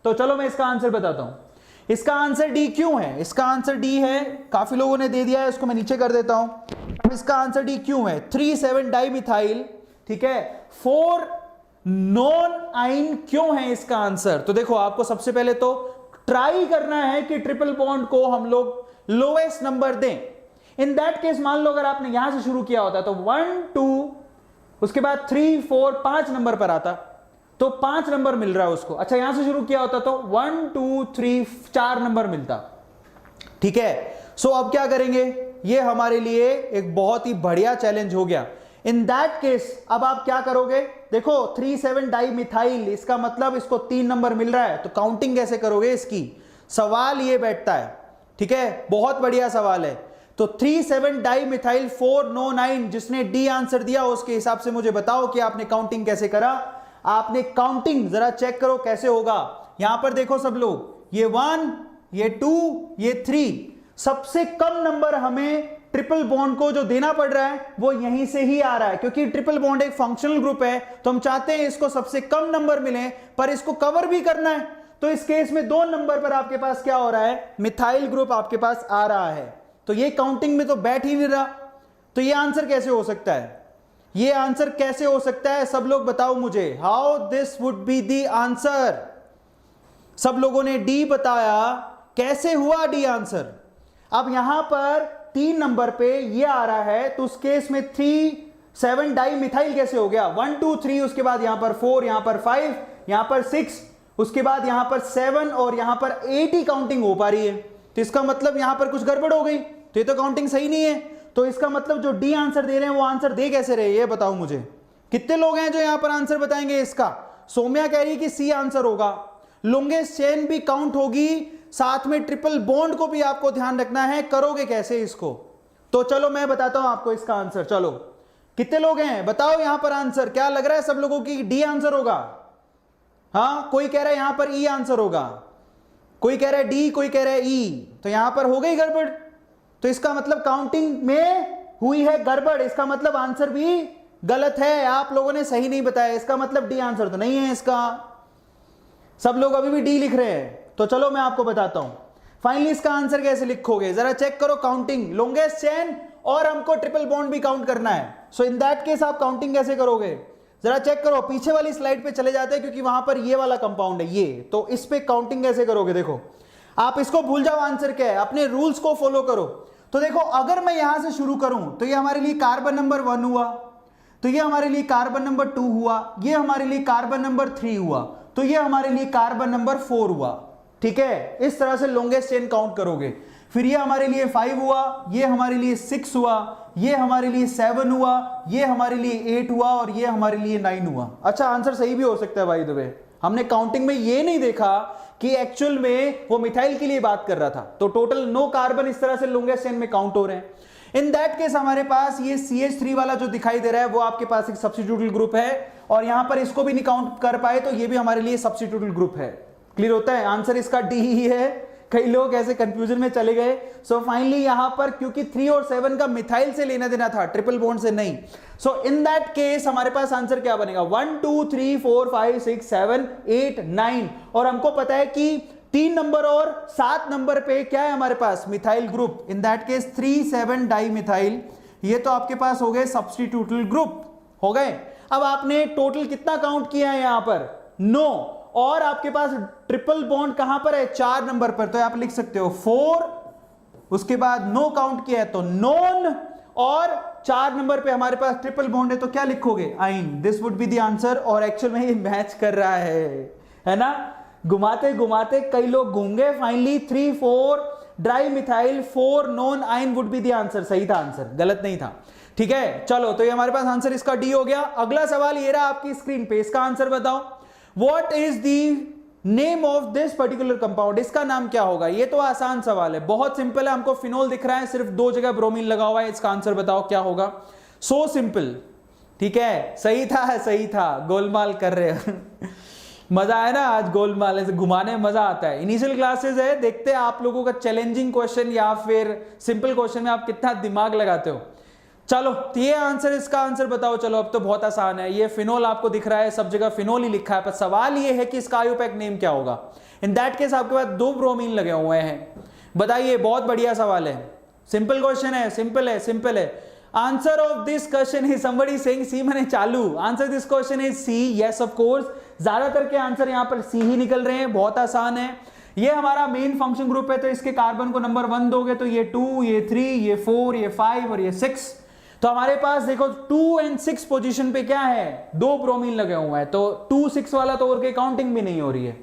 Speaker 1: तो चलो मैं इसका आंसर बताता हूं। इसका आंसर डी क्यों है? इसका आंसर डी है, काफी लोगों ने दे दिया है, इसको मैं नीचे कर देता हूं। अब इसका आंसर डी क्यों है? 3,7 डाइमिथाइल, ठीक है, 4 नॉन आइन क्यों है इसका आंसर। तो देखो, आपको सबसे पहले तो ट्राई करना है कि ट्रिपल बॉन्ड को हम लोग लोएस्ट नंबर दें। इन दैट केस मान लो अगर आपने यहां से शुरू किया होता तो 1 2 उसके बाद 3 4 5 नंबर पर आता, तो 5 नंबर मिल रहा है उसको। अच्छा, यहां से शुरू किया होता तो 1 2 3 4 नंबर मिलता। ठीक है, सो अब क्या करेंगे? ये हमारे लिए एक बहुत ही बढ़िया चैलेंज हो गया। इन दैट केस अब आप क्या करोगे? देखो 3,7 डाइमिथाइल, इसका मतलब इसको 3 नंबर मिल रहा है, तो काउंटिंग कैसे करोगे इसकी? सवाल ये बैठता है, ठीक है, बहुत बढ़िया सवाल है। तो 3,7 डाइमिथाइल 4,9,9 जिसने डी आंसर दिया उसके हिसाब से मुझे बताओ कि आपने काउंटिंग कैसे करा। आपने काउंटिंग जरा चेक करो कैसे होगा। यहां पर देखो सब लोग, ये 1, ये 2, ये 3, सबसे कम नंबर हमें ट्रिपल बॉन्ड को जो देना पड़ रहा है वो यहीं से ही आ रहा है, क्योंकि ट्रिपल बॉन्ड एक फंक्शनल ग्रुप है, तो हम चाहते हैं इसको सबसे कम नंबर मिले, पर इसको कवर भी करना है। तो इस केस में 2 नंबर पर आपके पास क्या हो रहा है, मिथाइल ग्रुप आपके पास आ रहा है। तो ये काउंटिंग में तो बैठ ही नहीं रहा। तो ये आंसर कैसे हो सकता है, ये आंसर कैसे हो सकता है, सब लोग बताओ मुझे, how this would be the answer. सब लोगों ने डी बताया, कैसे हुआ डी आंसर। अब यहां पर 3 नंबर पे ये आ रहा है, तो उस केस में 3,7 डाइमिथाइल कैसे हो गया, 1 2 3, उसके बाद यहां पर 4, यहां पर 5, यहां पर 6, उसके बाद यहां पर 7 और यहां पर 8 ही काउंटिंग हो पा रही है। तो इसका मतलब यहां पर कुछ गड़बड़ हो गई, तो ये तो काउंटिंग सही नहीं है। तो इसका मतलब जो डी आंसर दे रहे हैं वो आंसर दे कैसे रहे, ये बताओ मुझे। कितने लोग हैं जो यहां पर आंसर बताएंगे इसका। सौम्या कह रही है कि सी आंसर होगा, लॉन्गेस्ट चेन भी काउंट होगी, साथ में ट्रिपल बॉन्ड को भी आपको ध्यान रखना है। करोगे कैसे इसको, तो चलो मैं बताता हूं आपको इसका आंसर। चलो कितने लोग हैं बताओ यहां पर आंसर, क्या लग रहा है सब लोगों की डी आंसर होगा। हाँ, कोई कह रहा है यहां पर ई आंसर होगा, कोई कह रहा है डी, कोई कह रहा है ई, तो यहां पर हो गई गड़बड़। तो इसका मतलब काउंटिंग में हुई है गड़बड़, इसका मतलब आंसर भी गलत है, आप लोगों ने सही नहीं बताया, इसका मतलब डी आंसर तो नहीं है इसका। सब लोग अभी भी डी लिख रहे हैं, तो चलो मैं आपको बताता हूं फाइनली इसका आंसर कैसे लिखोगे। जरा चेक करो काउंटिंग, लॉन्गेस्ट चेन और हमको ट्रिपल बॉन्ड भी काउंट करना है। सो इन दैट केस आप काउंटिंग कैसे करोगे, जरा चेक करो। पीछे वाली स्लाइड पे चले जाते हैं क्योंकि वहां पर ये वाला कंपाउंड है ये, तो इस पे काउंटिंग कैसे करोगे। देखो आप इसको भूल जाओ आंसर क्या है, अपने रूल्स को फॉलो करो। तो देखो अगर मैं यहां से शुरू करूं तो ये हमारे लिए कार्बन नंबर 1 हुआ, तो ये हमारे लिए कार्बन नंबर 2 हुआ, ये हमारे लिए कार्बन नंबर 3 हुआ, तो ये हमारे लिए कार्बन नंबर 4 हुआ। ठीक है, इस तरह से लॉन्गेस्ट चेन काउंट करोगे। फिर ये हमारे लिए 5 हुआ, ये हमारे लिए 6 हुआ, ये हमारे लिए 7 हुआ, ये हमारे लिए 8 हुआ और ये हमारे लिए 9 हुआ। अच्छा आंसर सही भी हो सकता है बाय द वे, हमने काउंटिंग में ये नहीं देखा कि एक्चुअल में वो मिथाइल के लिए बात कर रहा था। तो टोटल 9 कार्बन इस तरह से लॉन्गेस्ट चेन में काउंट हो रहे हैं। इन दैट केस हमारे पास ये CH3 वाला जो दिखाई दे रहा है वो आपके पास एक सब्स्टिट्यूटल ग्रुप है, और यहां पर इसको भी नहीं काउंट कर पाए तो ये भी हमारे लिए सब्स्टिट्यूटल ग्रुप है। क्लियर होता है, आंसर इसका डी ही है। कई लोग ऐसे कंफ्यूजन में चले गए। सो फाइनली यहां पर क्योंकि 3 और 7 का मिथाइल से लेना देना था, ट्रिपल बॉन्ड से नहीं। सो इन दैट केस हमारे पास आंसर क्या बनेगा, 1 2 3 4 5 6 7 8 9, और हमको पता है कि 3 नंबर और 7 नंबर पे क्या है हमारे पास, methyl group. In that case 3,7 dimethyl, ये तो आपके पास हो गए सब्स्टिट्यूटल ग्रुप हो गए। अब आपने टोटल कितना काउंट किया है यहां पर, 9, और आपके पास ट्रिपल बॉन्ड कहां पर है, 4 नंबर पर, तो आप लिख सकते हो 4, उसके बाद 9 काउंट किया है तो नॉन, और 4 नंबर पे हमारे पास ट्रिपल बॉन्ड है तो क्या लिखोगे, आइन। This would be the answer, और एक्चुअल में ये मैच कर रहा है ना। घुमाते घुमाते कई लोग घूम गए, फाइनली 3 4 डाइमिथाइल 4 नॉन आइन वुड बी द आंसर। सही था आंसर, गलत नहीं था। ठीक है, चलो तो ये हमारे पास आंसर इसका डी हो गया। अगला सवाल ये रहा आपकी स्क्रीन पे, इसका आंसर बताओ, what is the name of this particular compound, इसका नाम क्या होगा। ये तो आसान सवाल है, बहुत सिंपल है, हमको फिनोल दिख रहा है, सिर्फ 2 जगह ब्रोमीन लगा हुआ है, इसका आंसर बताओ क्या होगा। So simple. ठीक है, सही था, सही था, गोलमाल कर रहे हो मजा आया ना आज, गोलमाल ऐसे घुमाने में मजा आता है। इनिशियल क्लासेस है, देखते हैं आप लोगों का चैलेंजिंग क्वेश्चन या फिर सिंपल क्वेश्चन में आप कितना दिमाग लगाते हो। चलो तो ये आंसर, इसका आंसर बताओ। चलो अब तो बहुत आसान है, ये फिनोल आपको दिख रहा है, सब जगह फिनोल ही लिखा है, पर सवाल ये है कि इसका आयुपैक नेम क्या होगा। इन दैट केस आपके पास 2 ब्रोमीन लगे हुए हैं, बताइए। बहुत बढ़िया सवाल है, सिंपल क्वेश्चन है, सिंपल है, सिंपल है। Answer of this question is, somebody saying C, मैंने चालू, answer this question is C, yes of course. ज्यादातर के आंसर यहां पर सी ही निकल रहे हैं, बहुत आसान है। ये हमारा मेन फंक्शन ग्रुप है, तो इसके कार्बन को नंबर 1 दोगे तो ये 2, ये 3, ये 4, ये 5 और ये 6। तो हमारे पास देखो 2 और 6 पोजीशन पे क्या है, 2 ब्रोमीन लगे हुए हैं, तो 2 6 वाला तो और के काउंटिंग भी नहीं हो रही है।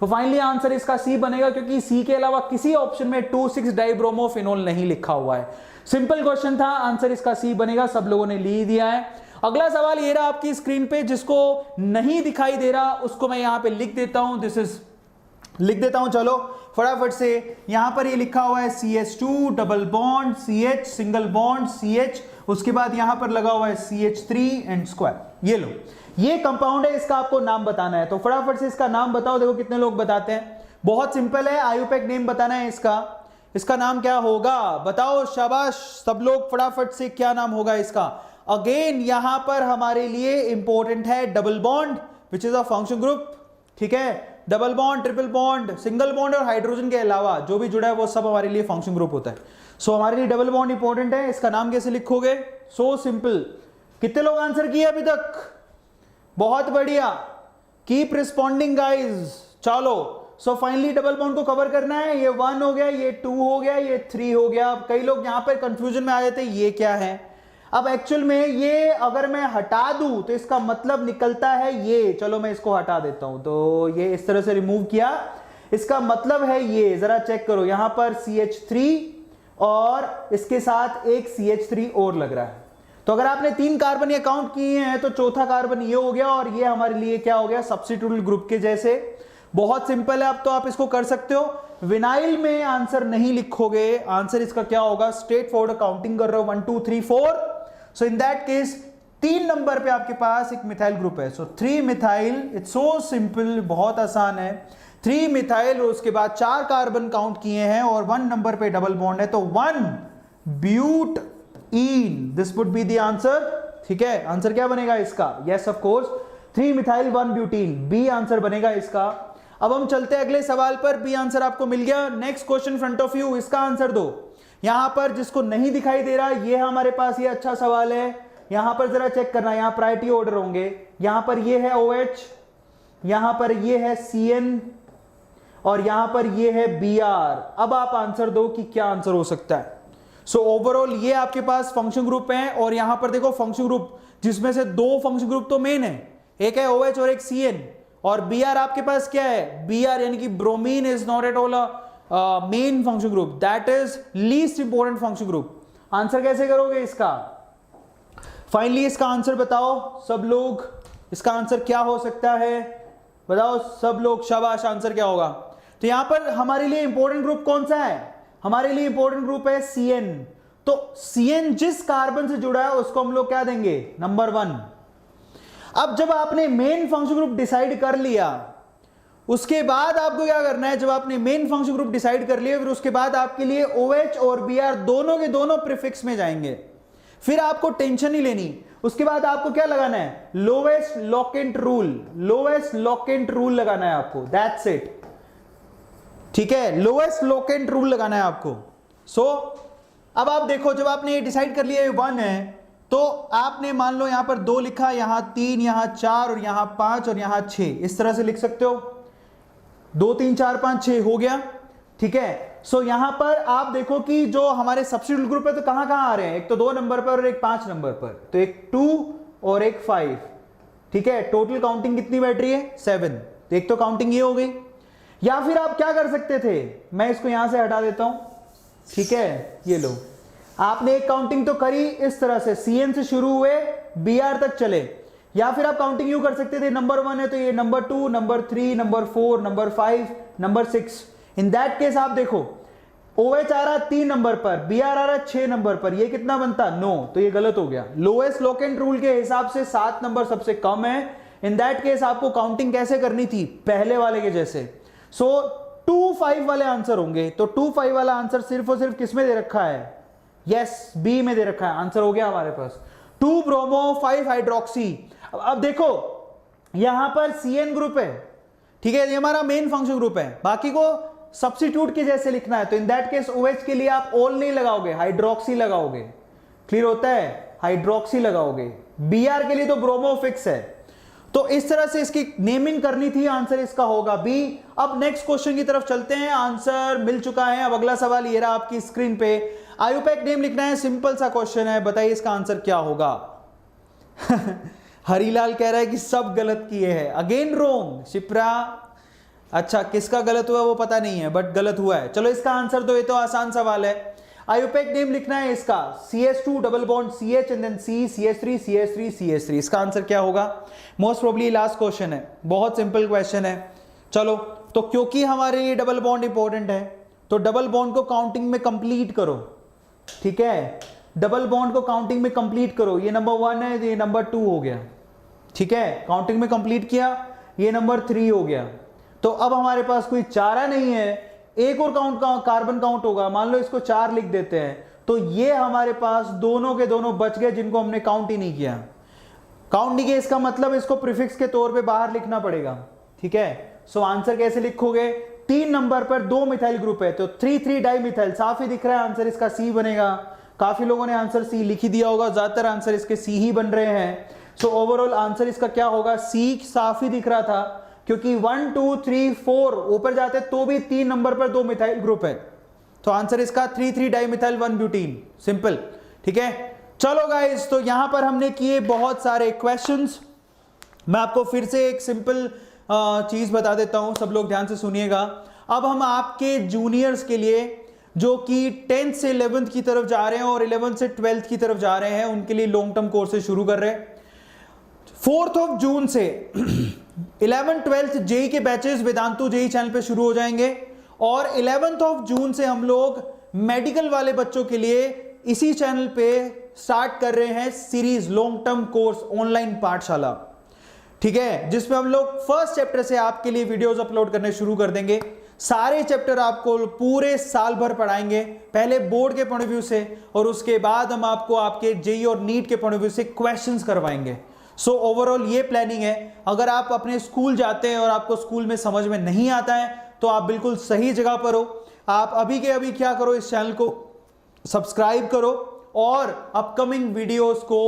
Speaker 1: तो फाइनली आंसर इसका सी बनेगा, क्योंकि सी के अलावा किसी ऑप्शन में 2 6 डाइब्रोमोफिनोल नहीं लिखा हुआ है। सिंपल क्वेश्चन था, आंसर इसका सी बनेगा, सब लोगों ने ली दिया है। अगला सवाल ये रहा आपकी स्क्रीन पे, जिसको नहीं दिखाई दे रहा उसको मैं यहां पे लिख देता हूं, दिस इज लिख देता हूं। चलो फटाफट से यहां पर ये लिखा हुआ है CH2 double bond CH single bond CH, उसके बाद यहां पर लगा हुआ है CH3 एंड स्क्वायर। ये लो, ये कंपाउंड है, इसका आपको नाम बताना है। तो फटाफट से इसका नाम बताओ। देखो कितने लोग बताते हैं। बहुत सिंपल है, आयुपैक नेम बताना है इसका। इसका नाम क्या होगा बताओ, शाबाश सब लोग फटाफट से, क्या नाम होगा इसका। अगेन यहां पर हमारे लिए इंपॉर्टेंट है double bond which is a function group, ठीक है। Double bond, triple bond, single bond और हाइड्रोजन के अलावा जो भी जुड़ा है वो सब हमारे लिए फंक्शन ग्रुप होता है। सो हमारे लिए डबल बॉन्ड इंपॉर्टेंट है। इसका नाम कैसे लिखोगे, सो सिंपल। कितने लोग आंसर किए अभी तक, बहुत बढ़िया, कीप रिस्पॉन्डिंग गाइज। चलो सो फाइनली डबल बॉन्ड को कवर करना है। ये 1 हो गया, ये 2 हो गया, ये 3 हो गया। अब कई लोग यहां पर कंफ्यूजन में आ जाते हैं ये क्या है। अब एक्चुअल में ये अगर मैं हटा दूं तो इसका मतलब निकलता है ये, चलो मैं इसको हटा देता हूं। तो ये इस तरह से रिमूव किया, इसका मतलब है ये, जरा चेक करो यहां पर CH3 और इसके साथ एक CH3 और लग रहा है। तो अगर आपने 3 कार्बन ये काउंट किए हैं तो चौथा कार्बन ये हो गया और ये हमारे लिए क्या हो गया, सब्स्टिट्यूटेड ग्रुप के जैसे। बहुत सिंपल है, अब तो आप इसको कर सकते हो। विनाइल में आंसर नहीं लिखोगे, आंसर इसका क्या होगा, स्ट्रेट फॉरवर्ड काउंटिंग कर रहे हो 1 2 3 4। सो इन दैट केस 3 नंबर पे आपके पास एक मिथाइल ग्रुप है। सो 3 मिथाइल, इट्स सो सिंपल, बहुत आसान है। 3 मिथाइल और उसके बाद 4 कार्बन काउंट किए हैं और 1 नंबर पे डबल बॉन्ड है, तो 1 butene, this would be the answer, ठीक है। आंसर क्या बनेगा इसका, yes of course 3 methyl 1 butene, B answer बनेगा इसका। अब हम चलते हैं अगले सवाल पर, बी आंसर आपको मिल गया। Next question front of you, इसका आंसर दो। यहां पर जिसको नहीं दिखाई दे रहा, ये हमारे पास ये अच्छा सवाल है। यहां पर जरा चेक करना, यहां प्रायोरिटी ऑर्डर होंगे। यहां पर ये है OH, यहां पर ये है CN और यहां पर ये है Br। अब आप आंसर दो कि क्या आंसर हो सकता है। सो ओवरऑल ये आपके पास फंक्शन ग्रुप है और यहां पर देखो फंक्शन ग्रुप जिसमें से 2 फंक्शन ग्रुप तो मेन है, एक है OH और एक CN, और Br आपके पास क्या है, Br यानी कि bromine is not at all a main function group, that is least important function group. Answer कैसे करोगे इसका, फाइनली इसका आंसर बताओ सब लोग, इसका आंसर क्या हो सकता है बताओ सब लोग, शाबाश आंसर क्या होगा। तो यहां पर हमारे लिए इंपॉर्टेंट ग्रुप कौन सा है, हमारे लिए इंपॉर्टेंट ग्रुप है CN। तो CN जिस कार्बन से जुड़ा है उसको हम लोग क्या देंगे, नंबर 1। अब जब आपने मेन फंक्शन ग्रुप डिसाइड कर लिया, उसके बाद आपको क्या करना है, जब आपने मेन फंक्शन ग्रुप डिसाइड कर लिया, फिर उसके बाद आपके लिए OH और Br दोनों के दोनों प्रीफिक्स में जाएंगे, फिर आपको टेंशन नहीं लेनी। उसके बाद आपको क्या लगाना है, लोवेस्ट लॉकेंट रूल, लोवेस्ट लॉकेंट रूल लगाना है आपको, दैट्स इट, ठीक है, लोवेस्ट लॉकेंट रूल लगाना है आपको। सो अब आप देखो, जब आपने ये डिसाइड कर लिया 1 है, तो आपने मान लो यहां पर 2 लिखा, यहां 3, यहां 4 और यहां 5 और यहां 6, इस तरह से लिख सकते हो, 2 3 4 5 6 हो गया, ठीक है। सो यहां पर आप देखो कि जो हमारे सब्स्टिट्यूट ग्रुप है तो कहां कहां आ रहे हैं, एक तो 2 नंबर पर और एक 5 नंबर पर, तो एक 2 और एक 5, ठीक है। टोटल काउंटिंग कितनी बैठ रही है, 7, तो एक तो काउंटिंग ये हो गई। या फिर आप क्या कर सकते थे, मैं इसको यहां से हटा देता हूं, ठीक है, ये लो, आपने एक काउंटिंग तो करी इस तरह से, CN से शुरू हुए Br तक चले। या फिर आप काउंटिंग यूं कर सकते थे, नंबर 1 है तो ये number 2, number 3, number 4, number 5, number 6। In that case आप देखो OH आ रहा 3 नंबर पर, Br आ रहा 6 नंबर पर, ये कितना बनता, 9, तो ये गलत हो गया। लोएस्ट लॉकेंट रूल के हिसाब से 7 नंबर सबसे कम है। इन दैट केस आपको काउंटिंग कैसे करनी थी, पहले वाले के जैसे। सो 2 5 वाले आंसर होंगे, तो 2 5 वाला आंसर सिर्फ और सिर्फ किसमें दे रखा है, यस बी में दे रखा है। आंसर हो गया हमारे पास 2 ब्रोमो 5 हाइड्रोक्सी। अब देखो यहां पर CN ग्रुप है, ठीक है, ये हमारा मेन फंक्शन ग्रुप है, बाकी को सब्स्टिट्यूट के जैसे लिखना है। तो इन दैट केस OH के लिए आप ऑल नहीं लगाओगे, हाइड्रोक्सी लगाओगे, क्लियर होता है, हाइड्रोक्सी लगाओगे। Br के लिए तो ब्रोमो फिक्स है। तो इस तरह से इसकी नेमिंग करनी थी, आंसर इसका होगा बी। अब नेक्स्ट क्वेश्चन की तरफ चलते हैं, आंसर मिल चुका है। अब अगला सवाल ये रहा आपकी स्क्रीन पे, आयुपैक नेम लिखना है, सिंपल सा क्वेश्चन है, बताइए इसका आंसर क्या होगा। हरीलाल कह रहा है कि सब गलत किए हैं, अगेन रोंग। शिप्रा, अच्छा किसका गलत हुआ वो पता नहीं है, बट गलत हुआ है। चलो इसका आंसर दो, ये तो आसान सवाल है। आयुपैक नेम लिखना है इसका, CH2 double bond CH and then C, CH3 CH3 CH3। इसका आंसर क्या होगा, मोस्ट प्रोबेबली लास्ट क्वेश्चन है, बहुत सिंपल क्वेश्चन है। चलो, तो क्योंकि हमारे लिए डबल बॉन्ड इंपॉर्टेंट है तो डबल बॉन्ड को काउंटिंग में कंप्लीट करो, ठीक है, डबल बॉन्ड को काउंटिंग में कंप्लीट करो। ये नंबर 1 है, ये नंबर 2 हो गया, ठीक है, काउंटिंग में कंप्लीट किया, ये नंबर 3 हो गया। तो अब हमारे पास कोई चारा नहीं है, एक और कार्बन काउंट होगा, मान लो इसको 4 लिख देते हैं, तो ये हमारे पास दोनों के दोनों बच गए जिनको हमने काउंट ही नहीं किया। काउंट नहीं किया इसका मतलब इसको प्रीफिक्स के तौर पे बाहर लिखना पड़ेगा, ठीक है। सो आंसर कैसे लिखोगे, 3 नंबर पर 2 मिथाइल ग्रुप है तो 3,3 डाई मिथाइल, साफ ही दिख रहा है आंसर इसका सी बनेगा। काफी लोगों ने आंसर सी लिख ही दिया होगा, ज्यादातर आंसर इसके सी ही बन रहे हैं। सो ओवरऑल आंसर इसका क्या होगा, सी, साफ ही दिख रहा था क्योंकि 1 2 3 4 ऊपर जाते तो भी 3 नंबर पर 2 मिथाइल ग्रुप है, तो आंसर इसका 3,3 डाई मिथाइल 1 ब्यूटीन, सिंपल, ठीक है। चलो गाइस, तो यहां पर हमने किए बहुत सारे क्वेश्चंस। मैं आपको फिर से एक सिंपल चीज बता देता हूं, सब लोग ध्यान से सुनिएगा। अब हम आपके जूनियर्स के लिए जो कि 10th से 11th की तरफ जा रहे हैं और 11th से 12th की तरफ जा रहे हैं, उनके लिए लॉन्ग टर्म कोर्सेज शुरू कर रहे हैं। 4 जून से 11th 12th जेई के बैचेस वेदांतु जेई चैनल पे शुरू हो जाएंगे और 11 जून से हम लोग मेडिकल वाले बच्चों के लिए इसी चैनल पे स्टार्ट कर रहे हैं series long term course online पाठशाला, ठीक है, जिसमें हम लोग फर्स्ट चैप्टर से आपके लिए वीडियोस अपलोड करने शुरू कर देंगे। सारे चैप्टर आपको पूरे साल भर पढ़ाएंगे, पहले बोर्ड के पॉइंट ऑफ व्यू से और उसके बाद हम आपको आपके जेई और नीट के पॉइंट ऑफ व्यू से क्वेश्चंस करवाएंगे। सो ओवरऑल ये प्लानिंग है। अगर आप अपने स्कूल जाते हैं और आपको स्कूल में समझ में नहीं आता है तो आप बिल्कुल सही जगह पर हो। आप अभी के अभी क्या करो, इस चैनल को सब्सक्राइब करो और अपकमिंग वीडियोस को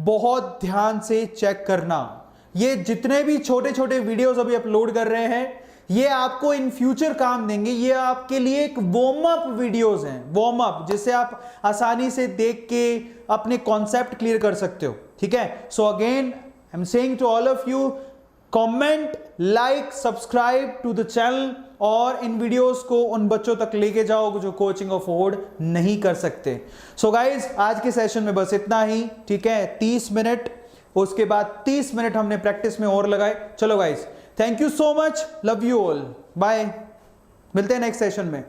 Speaker 1: बहुत ध्यान से चेक करना। ये जितने भी छोटे छोटे वीडियोस अभी अपलोड कर रहे हैं ये आपको इन फ्यूचर काम देंगे। ये आपके लिए एक वार्म अप वीडियोस हैं, वार्म अप, जिससे आप आसानी से देख के अपने कॉन्सेप्ट क्लियर कर सकते हो, ठीक है। So again I am saying to all of you, comment, like, subscribe to the channel और इन वीडियोस को उन बच्चों तक लेके जाओ जो कोचिंग अफोर्ड नहीं कर सकते। सो गाइज, आज के सेशन में बस इतना ही, ठीक है। 30 मिनट, उसके बाद 30 मिनट हमने प्रैक्टिस में और लगाए। चलो guys, thank you so much, love you all, bye, मिलते हैं नेक्स्ट सेशन में।